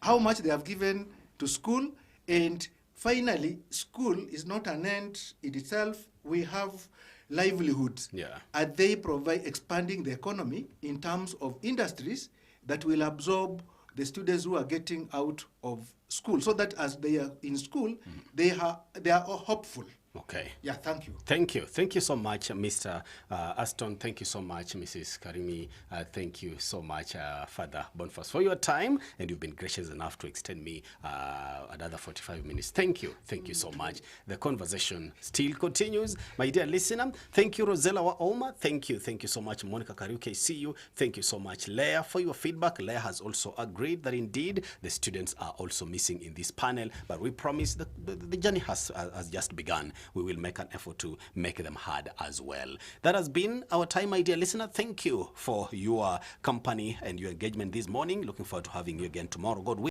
how much they have given to school, and finally, school is not an end in itself. We have livelihoods. And they provide expanding the economy in terms of industries that will absorb the students who are getting out of school, so that as they are in school, they are hopeful. Okay. Yeah, thank you. Thank you. Thank you so much, Mr. Aston. Thank you so much, Mrs. Karimi. Thank you so much, Father Boniface, for your time. And you've been gracious enough to extend me another 45 minutes. Thank you. Thank you so much. The conversation still continues. My dear listener, thank you, Rosella Waoma. Thank you. Thank you so much, Monica Kariuke. See you. Thank you so much, Leah, for your feedback. Leah has also agreed that indeed the students are also missing in this panel. But we promise that the journey has just begun. We will make an effort to make them heard as well. That has been our time, my dear listener. Thank you for your company and your engagement this morning. Looking forward to having you again tomorrow, God willing.